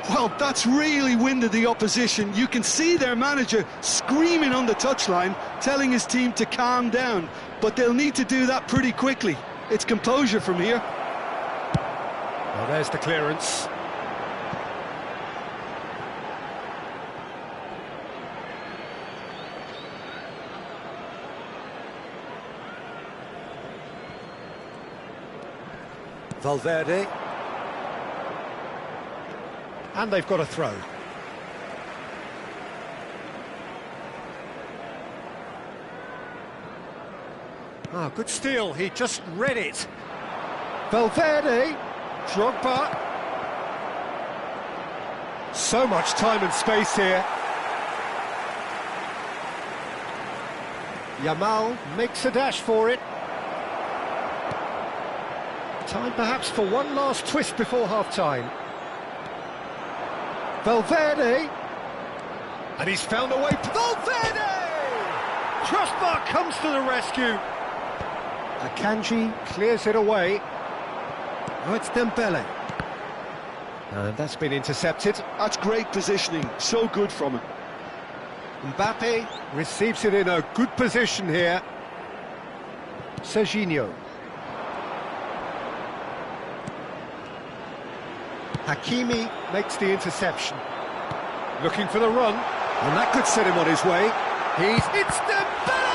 Well, that's really winded the opposition. You can see their manager screaming on the touchline, telling his team to calm down. But they'll need to do that pretty quickly. It's composure from here. Well, there's the clearance. Valverde. And they've got a throw. Ah, good steal, he just read it. Valverde, Drogba. So much time and space here. Yamal makes a dash for it. Time perhaps for one last twist before half-time. Valverde, and he's found a way. Valverde! Crossbar comes to the rescue. Akanji clears it away. Oh, it's Dembele. And that's been intercepted. That's great positioning, so good from him. Mbappe receives it in a good position here. Serginho. Hakimi makes the interception. Looking for the run, and that could set him on his way. It's Dembele!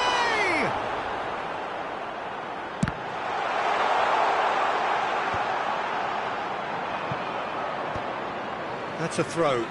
That's a throw.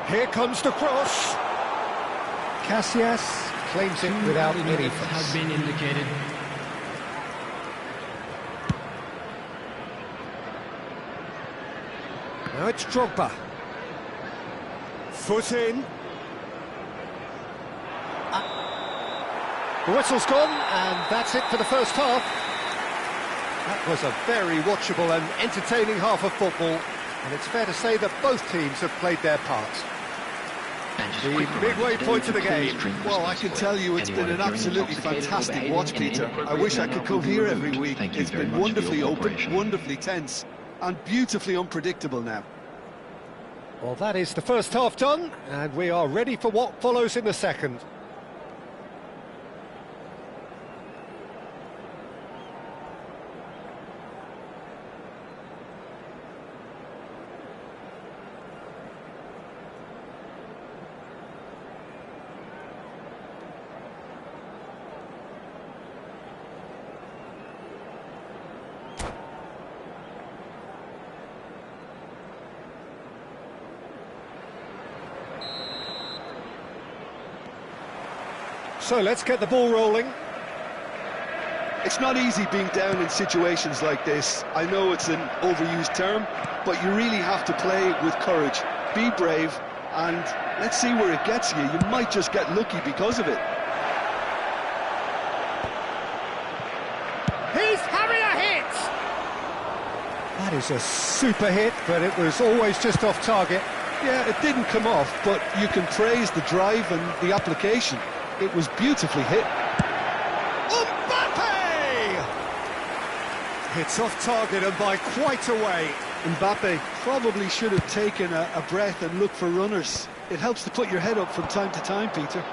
Here comes the cross. Casillas claims it without any fuss. Has been indicated. Now it's Drogba. Foot in. The whistle's gone, and that's it for the first half. That was a very watchable and entertaining half of football, and it's fair to say that both teams have played their part. The midway point of the game. Well, I can tell you it's been an absolutely fantastic watch, Peter. I wish I could come here every week. It's been wonderfully open, wonderfully tense, and beautifully unpredictable now. Well, that is the first half done, and we are ready for what follows in the second. So let's get the ball rolling. It's not easy being down in situations like this. I know it's an overused term, but you really have to play with courage. Be brave, and let's see where it gets you. You might just get lucky because of it. He's having a hit! That is a super hit, but it was always just off target. Yeah, it didn't come off, but you can praise the drive and the application. It was beautifully hit. Mbappe! It's off target and by quite a way. Mbappe probably should have taken a breath and looked for runners. It helps to put your head up from time to time, Peter.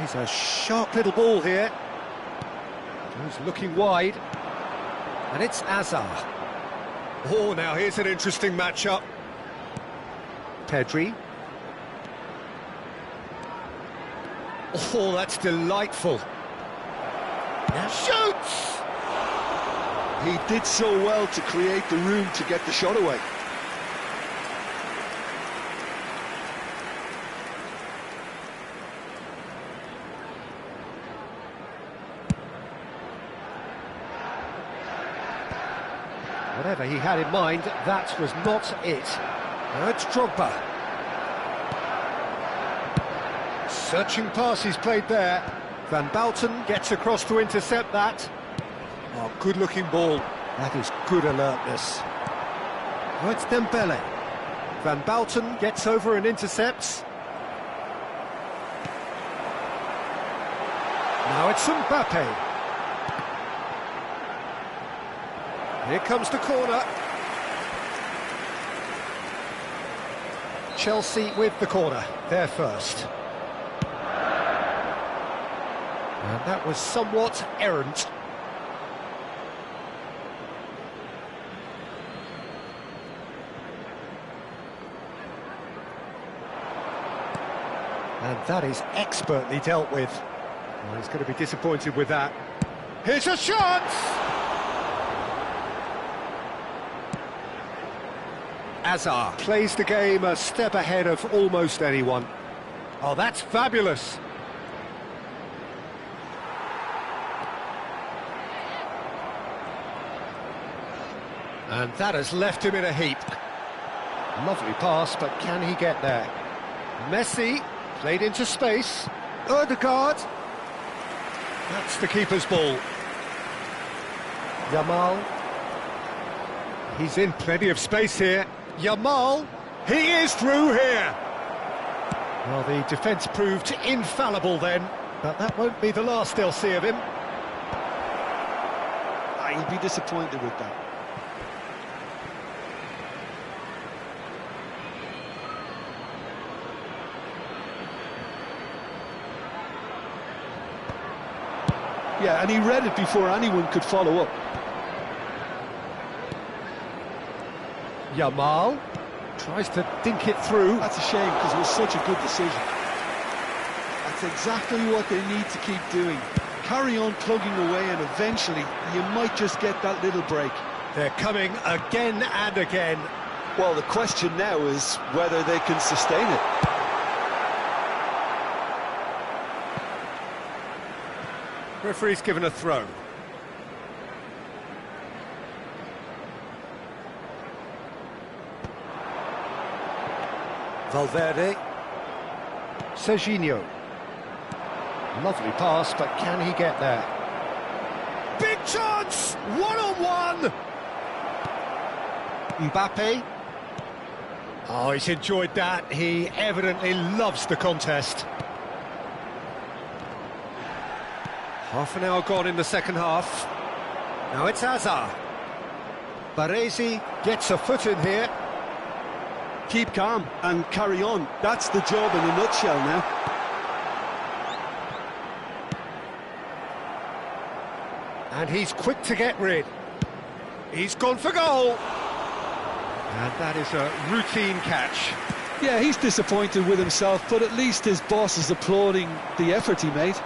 He's a sharp little ball here. He's looking wide. And it's Azar. Oh, now here's an interesting matchup. Pedri. Oh, that's delightful. Now shoots! He did so well to create the room to get the shot away. Whatever he had in mind, that was not it. Now it's Drogba. Searching pass he's played there. Van Bouten gets across to intercept that. Oh, good-looking ball. That is good alertness. Oh, it's Dembele. Van Bouten gets over and intercepts. Now it's Mbappe. Here comes the corner. Chelsea with the corner. They're first. And that was somewhat errant. And that is expertly dealt with. Well, he's going to be disappointed with that. Here's a shot! Azar plays the game a step ahead of almost anyone. Oh, that's fabulous. And that has left him in a heap. Lovely pass, but can he get there? Messi played into space. Odegaard. That's the keeper's ball. Yamal. He's in plenty of space here. Yamal. He is through here. Well, the defence proved infallible then, but that won't be the last they'll see of him. He'll be disappointed with that. Yeah, and he read it before anyone could follow up. Yamal tries to dink it through. That's a shame, because it was such a good decision. That's exactly what they need to keep doing. Carry on plugging away, and eventually you might just get that little break. They're coming again and again. Well, the question now is whether they can sustain it. Referee's given a throw. Valverde. Serginho. Lovely pass, but can he get there? Big chance! One-on-one! Mbappe. Oh, he's enjoyed that. He evidently loves the contest. Half an hour gone in the second half. Now it's Hazard. Baresi gets a foot in here. Keep calm and carry on. That's the job in a nutshell now. And he's quick to get rid. He's gone for goal. And that is a routine catch. Yeah, he's disappointed with himself, but at least his boss is applauding the effort he made.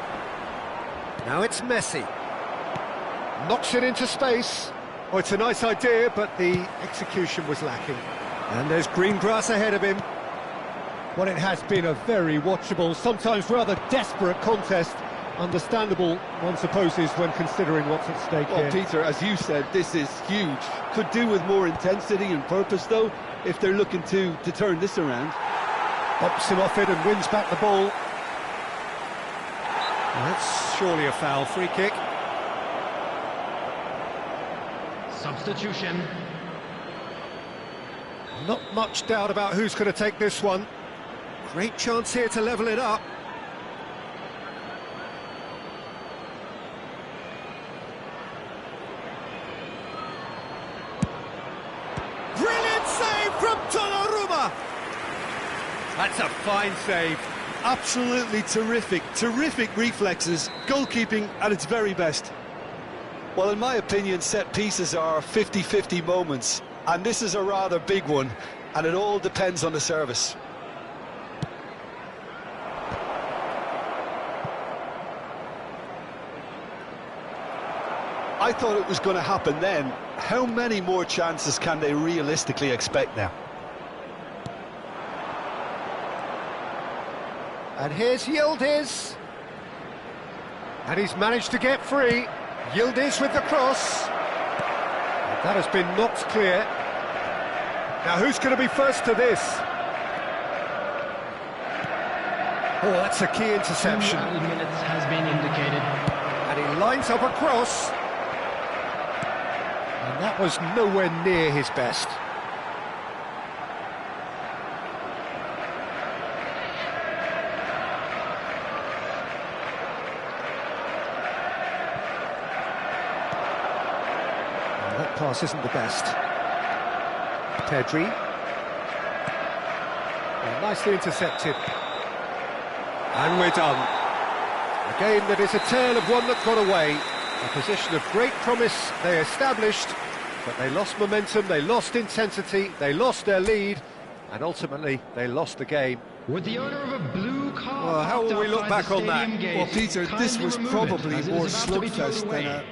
Now it's Messi. Knocks it into space. Oh, it's a nice idea, but the execution was lacking. And there's green grass ahead of him. Well, it has been a very watchable, sometimes rather desperate contest. Understandable, one supposes, when considering what's at stake Well, here. Peter, as you said, this is huge. Could do with more intensity and purpose, though, if they're looking to turn this around. Pops him off it and wins back the ball. That's surely a foul. Free kick. Substitution. Not much doubt about who's going to take this one. Great chance here to level it up. Brilliant save from Donnarumma! That's a fine save. Absolutely terrific, terrific reflexes, goalkeeping at its very best. Well, in my opinion, set pieces are 50-50 moments, and this is a rather big one, and it all depends on the service. I thought it was going to happen then. How many more chances can they realistically expect now? And here's Yildiz. And he's managed to get free. Yildiz with the cross. And that has been knocked clear. Now who's going to be first to this? Oh, that's a key interception. 2 minutes has been indicated. And he lines up a cross. And that was nowhere near his best. That pass isn't the best. Pedri. Well, nicely intercepted. And we're done. A game that is a tale of one that got away. A position of great promise they established, but they lost momentum, they lost intensity, they lost their lead, and ultimately they lost the game. With the owner of a blue car. Well, how will we look back on that? Well, Peter, this was probably more slugfest than a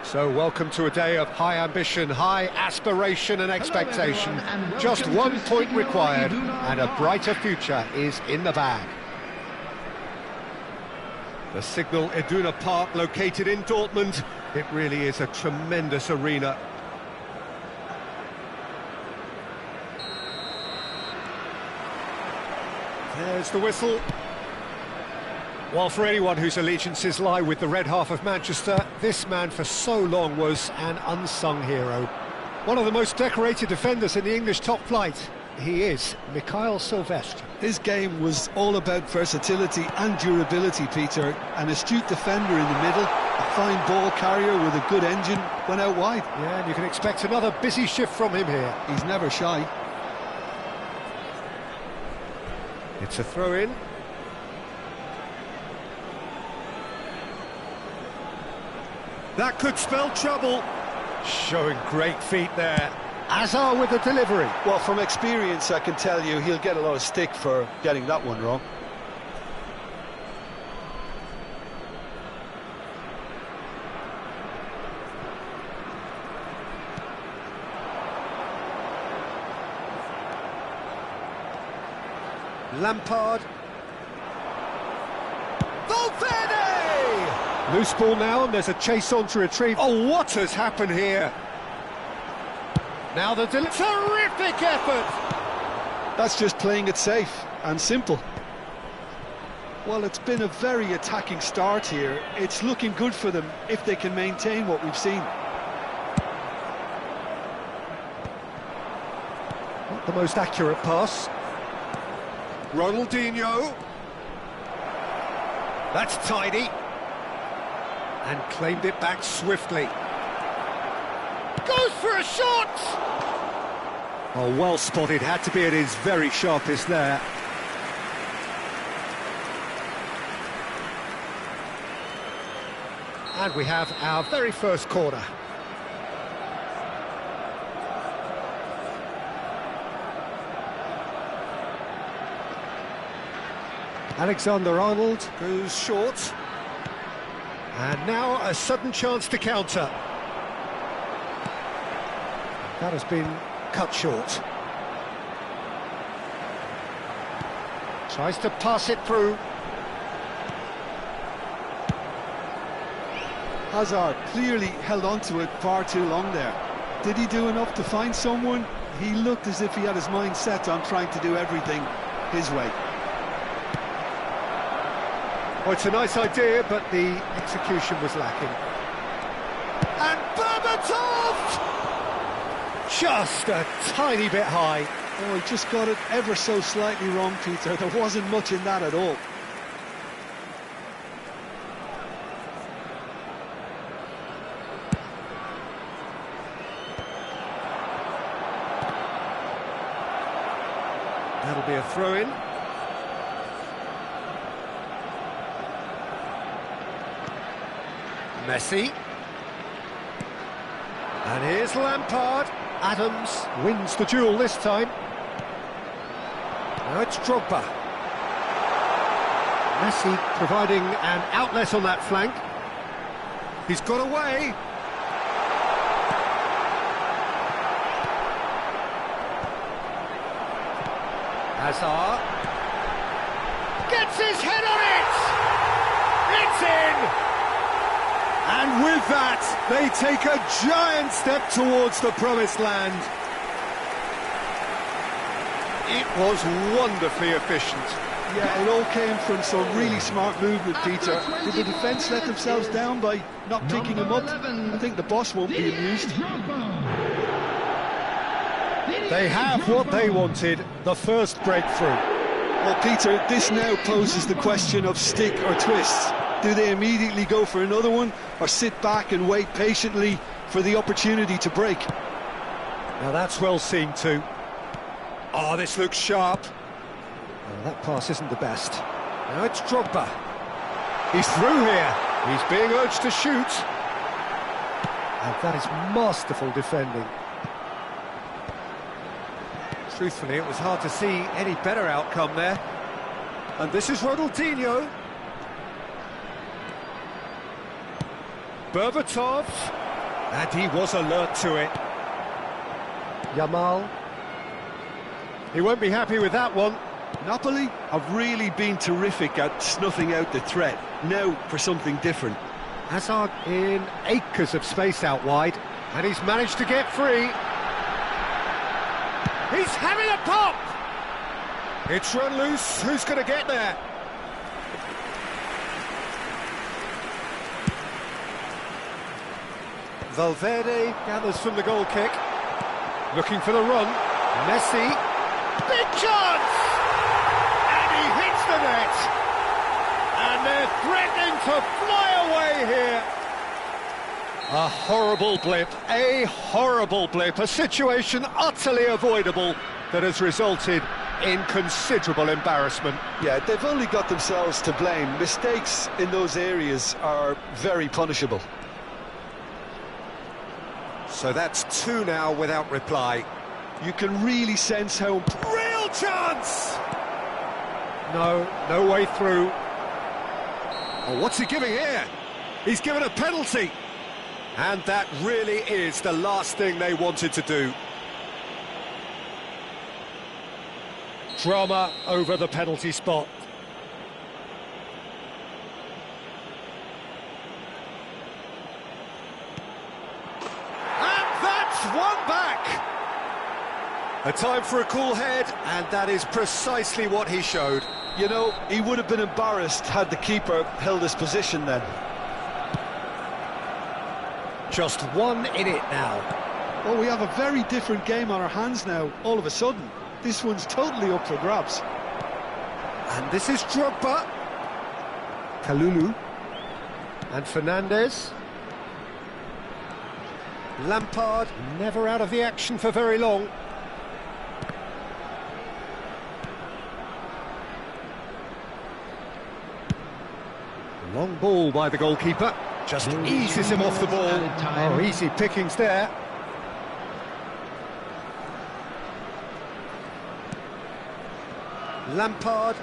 So welcome to a day of high ambition, high aspiration and expectation. Just 1 point required and a brighter future is in the bag. The Signal Iduna Park, located in Dortmund. It really is a tremendous arena. There's the whistle. Well, for anyone whose allegiances lie with the red half of Manchester, this man for so long was an unsung hero. One of the most decorated defenders in the English top flight. He is Mikhail Silvestre. His game was all about versatility and durability, Peter. An astute defender in the middle, a fine ball carrier with a good engine, went out wide. Yeah, and you can expect another busy shift from him here. He's never shy. It's a throw-in. That could spell trouble. Showing great feet there. Hazard with the delivery. Well, from experience, I can tell you he'll get a lot of stick for getting that one wrong. Lampard. Valverde! Loose ball now, and there's a chase on to retrieve. Oh, what has happened here? Now the terrific effort! That's just playing it safe and simple. Well, it's been a very attacking start here. It's looking good for them if they can maintain what we've seen. Not the most accurate pass. Ronaldinho. That's tidy. And claimed it back swiftly. Goes for a shot! Oh, well spotted, had to be at his very sharpest there. And we have our very first corner. Alexander-Arnold goes short. And now a sudden chance to counter. That has been cut short. Tries to pass it through. Hazard clearly held on to it far too long there. Did he do enough to find someone? He looked as if he had his mind set on trying to do everything his way. Oh, it's a nice idea, but the execution was lacking. And Berbatov! Just a tiny bit high. Oh, he just got it ever so slightly wrong, Peter. There wasn't much in that at all. That'll be a throw-in. Messi. And here's Lampard. Adams wins the duel this time. Now it's Drogba. Messi providing an outlet on that flank. He's got away. Hazard. Gets his head on it! It's in! And with that, they take a giant step towards the promised land. It was wonderfully efficient. Yeah, it all came from some really smart movement, Peter. Did the defence let themselves down by not picking him up? I think the boss won't be amused. They have what they wanted, the first breakthrough. Well, Peter, this now poses the question of stick or twist. Do they immediately go for another one, or sit back and wait patiently for the opportunity to break? Now that's well seen too. Oh, this looks sharp. Well, that pass isn't the best. Now it's Drogba. He's through here. He's being urged to shoot. And that is masterful defending. Truthfully, it was hard to see any better outcome there. And this is Ronaldinho. Berbatov. And he was alert to it. Yamal. He won't be happy with that one. Napoli have really been terrific at snuffing out the threat. Now for something different. Hazard in acres of space out wide, and he's managed to get free. He's having a pop! It's run loose, who's going to get there? Valverde gathers from the goal kick. Looking for the run. Messi. Big chance! And he hits the net! And they're threatening to fly away here. A horrible blip, a situation utterly avoidable that has resulted in considerable embarrassment. Yeah, they've only got themselves to blame. Mistakes in those areas are very punishable. So that's 2 now without reply. You can really sense how... Real chance! No way through. Oh, what's he giving here? He's given a penalty. And that really is the last thing they wanted to do. Drama over the penalty spot. And that's one back! A time for a cool head, and that is precisely what he showed. You know, he would have been embarrassed had the keeper held his position then. Just 1 in it now. Well, we have a very different game on our hands now, all of a sudden. This one's totally up for grabs. And this is Drogba. Kalulu. And Fernandez. Lampard, never out of the action for very long. Long ball by the goalkeeper. Just eases him off the ball. Oh, easy pickings there. Lampard.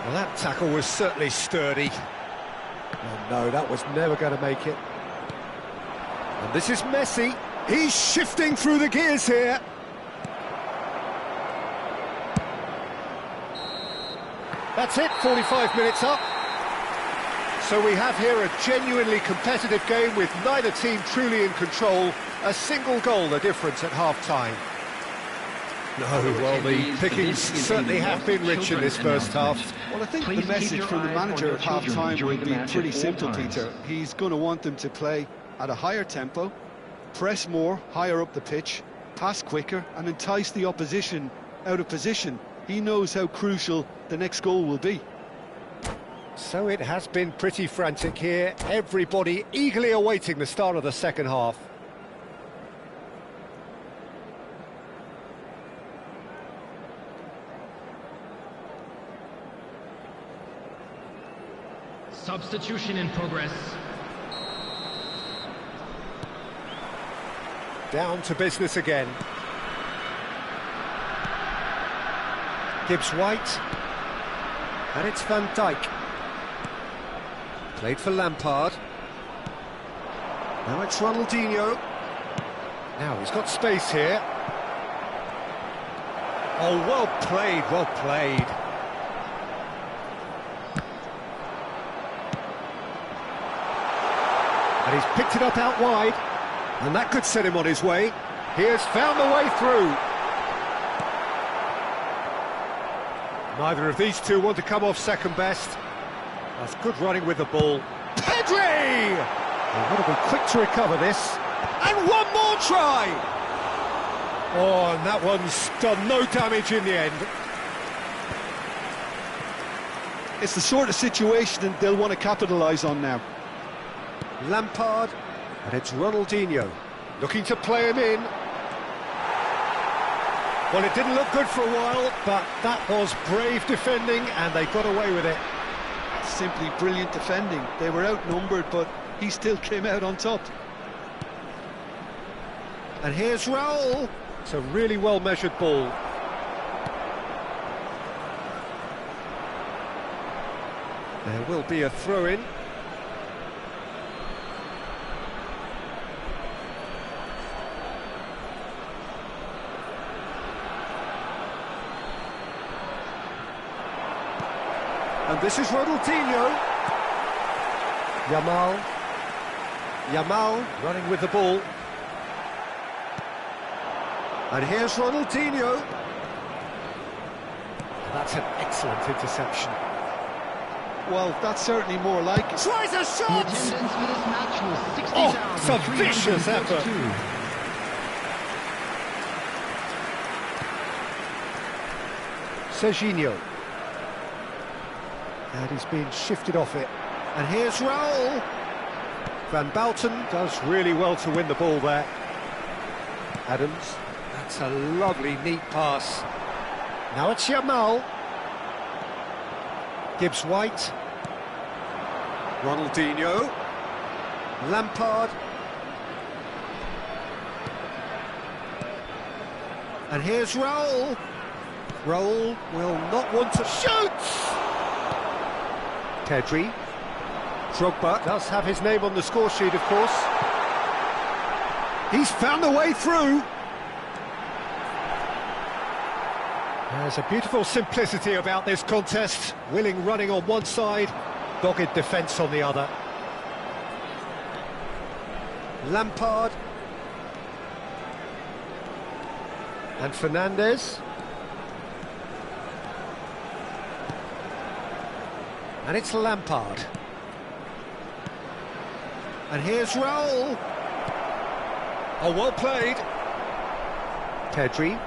Well, that tackle was certainly sturdy. Oh, no, that was never going to make it. And this is Messi. He's shifting through the gears here. That's it, 45 minutes up. So we have here a genuinely competitive game with neither team truly in control. A single goal the difference at half-time. No, well, the pickings certainly have been rich in this first half. Well, I think the message from the manager at half-time will be pretty simple, Peter. He's going to want them to play at a higher tempo, press more, higher up the pitch, pass quicker, and entice the opposition out of position. He knows how crucial the next goal will be. So it has been pretty frantic here. Everybody eagerly awaiting the start of the second half. Substitution in progress. Down to business again. Gibbs White. And it's Van Dijk. Played for Lampard. Now it's Ronaldinho. Now he's got space here. Oh, well played, well played. And he's picked it up out wide. And that could set him on his way. He has found the way through. Neither of these two want to come off second best. That's good running with the ball. Pedri! They've got to be quick to recover this. And one more try! Oh, and that one's done no damage in the end. It's the sort of situation that they'll want to capitalise on now. Lampard, and it's Ronaldinho, looking to play him in. Well, it didn't look good for a while, but that was brave defending, and they got away with it. Simply brilliant defending. They were outnumbered, but he still came out on top. And here's Raul. It's a really well-measured ball. There will be a throw-in. And this is Ronaldinho. Yamal running with the ball. And here's Ronaldinho. That's an excellent interception. Well, that's certainly more like it. Tries a The shot! attendance for this match was Oh, it's a vicious effort. 60,332. Serginho. And he's being shifted off it. And here's Raul. Van Bouten does really well to win the ball there. Adams. That's a lovely, neat pass. Now it's Yamal. Gibbs White. Ronaldinho. Lampard. And here's Raul. Raul will not want to shoot! Pedri. Drogba does have his name on the score sheet, of course. He's found a way through. There's a beautiful simplicity about this contest. Willing running on one side, dogged defence on the other. Lampard. And Fernandes. And it's Lampard. And here's Raul. Oh, well played. Pedri.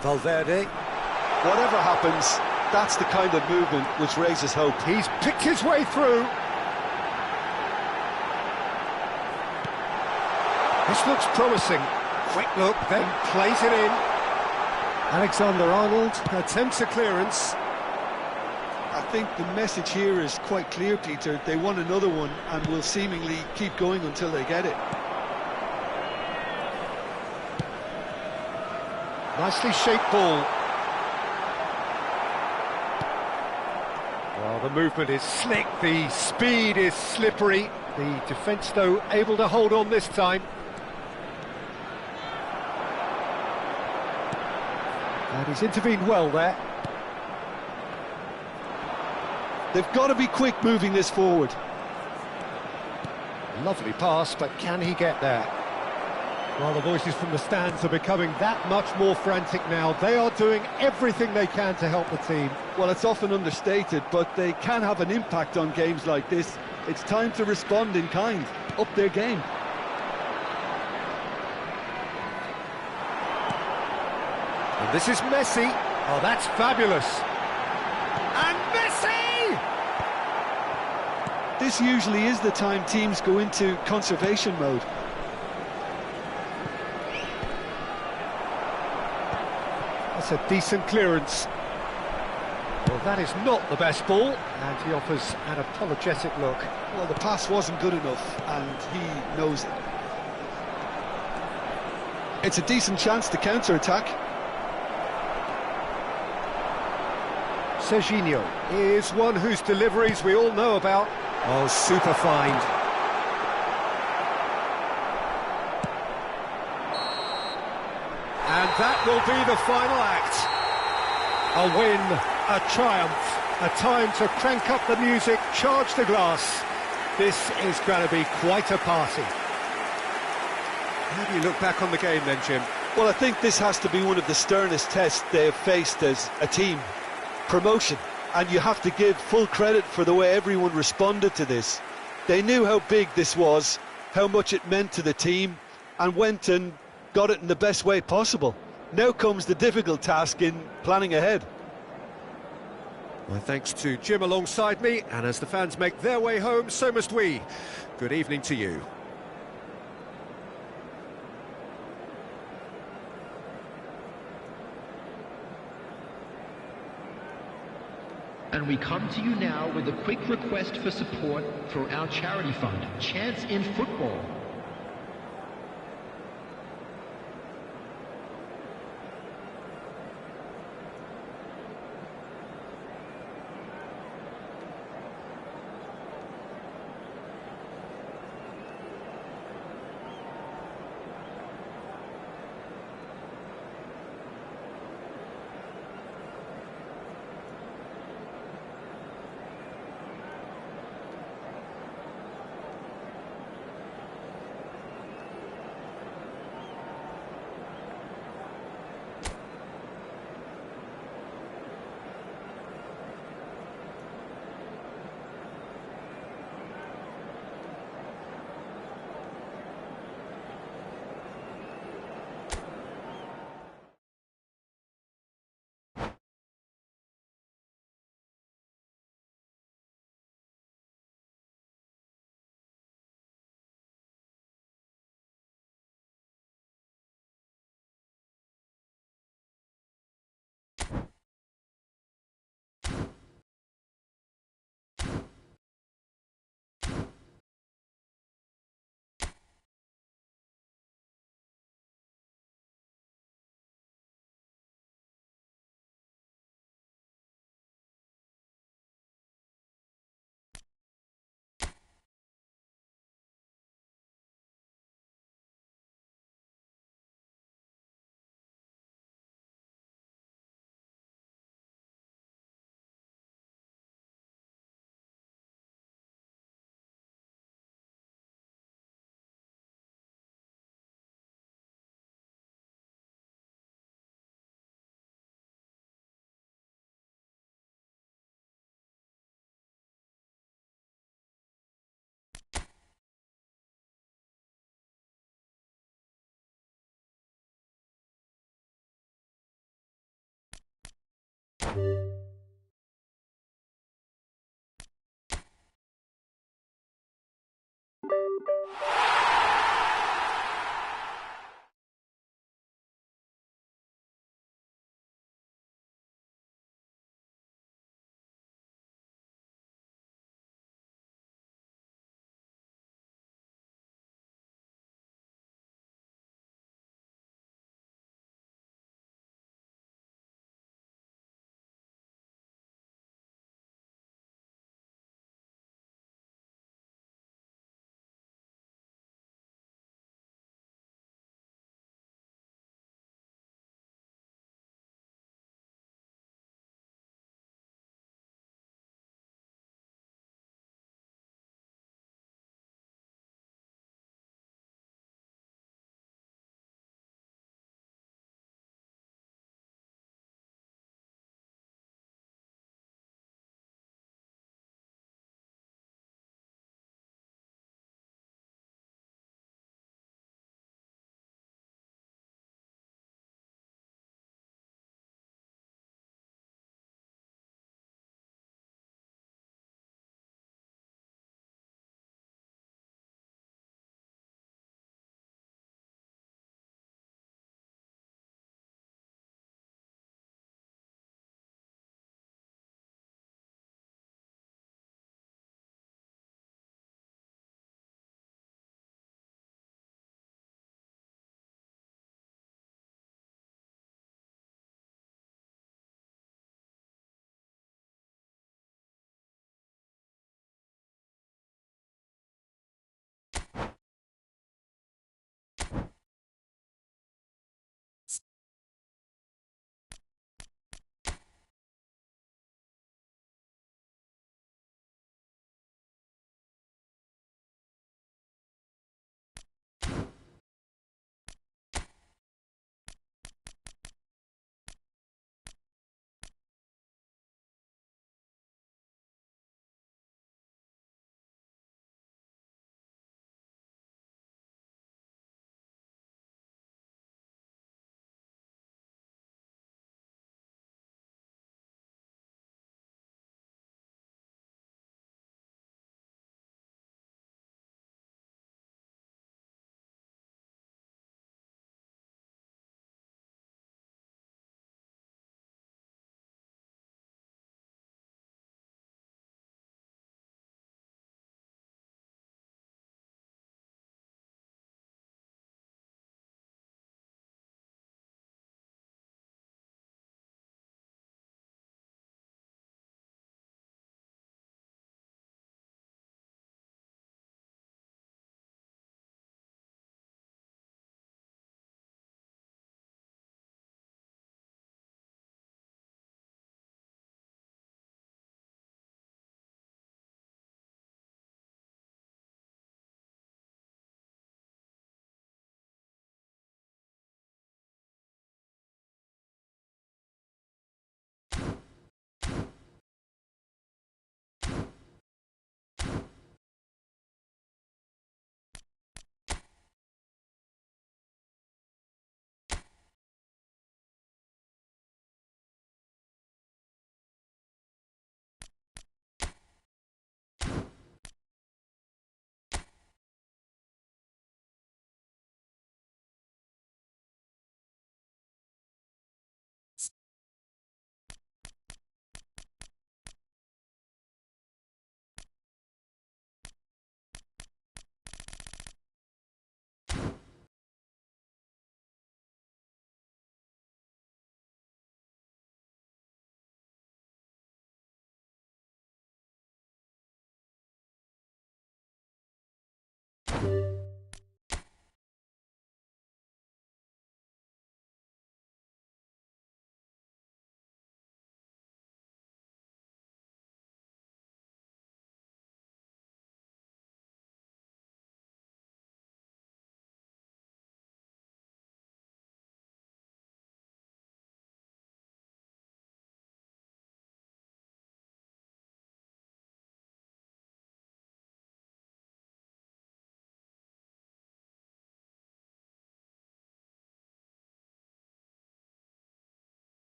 Valverde. Whatever happens, that's the kind of movement which raises hope. He's picked his way through. This looks promising. Quick look, then plays it in. Alexander-Arnold attempts a clearance. I think the message here is quite clear, Peter. They want another one and will seemingly keep going until they get it. Nicely shaped ball. Well, the movement is slick, the speed is slippery. The defence, though, able to hold on this time. And he's intervened well there. They've got to be quick moving this forward. Lovely pass, but can he get there? Well, the voices from the stands are becoming that much more frantic now. They are doing everything they can to help the team. Well, it's often understated, but they can have an impact on games like this. It's time to respond in kind, up their game. And this is Messi. Oh, that's fabulous. And Messi! This usually is the time teams go into conservation mode. That's a decent clearance. Well, that is not the best ball, and he offers an apologetic look. Well, the pass wasn't good enough, and he knows it. It's a decent chance to counter-attack. Serginho is one whose deliveries we all know about. Oh, super find. And that will be the final act. A win, a triumph, a time to crank up the music, charge the glass. This is going to be quite a party. How do you look back on the game then, Jim? Well, I think this has to be one of the sternest tests they have faced as a team. Promotion, and you have to give full credit for the way everyone responded to this. They knew how big this was, how much it meant to the team, and went and got it in the best way possible. Now comes the difficult task in planning ahead. My thanks to Jim alongside me, and as the fans make their way home, so must we. Good evening to you. And we come to you now with a quick request for support for our charity fund, Chance in Football.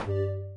Thank you.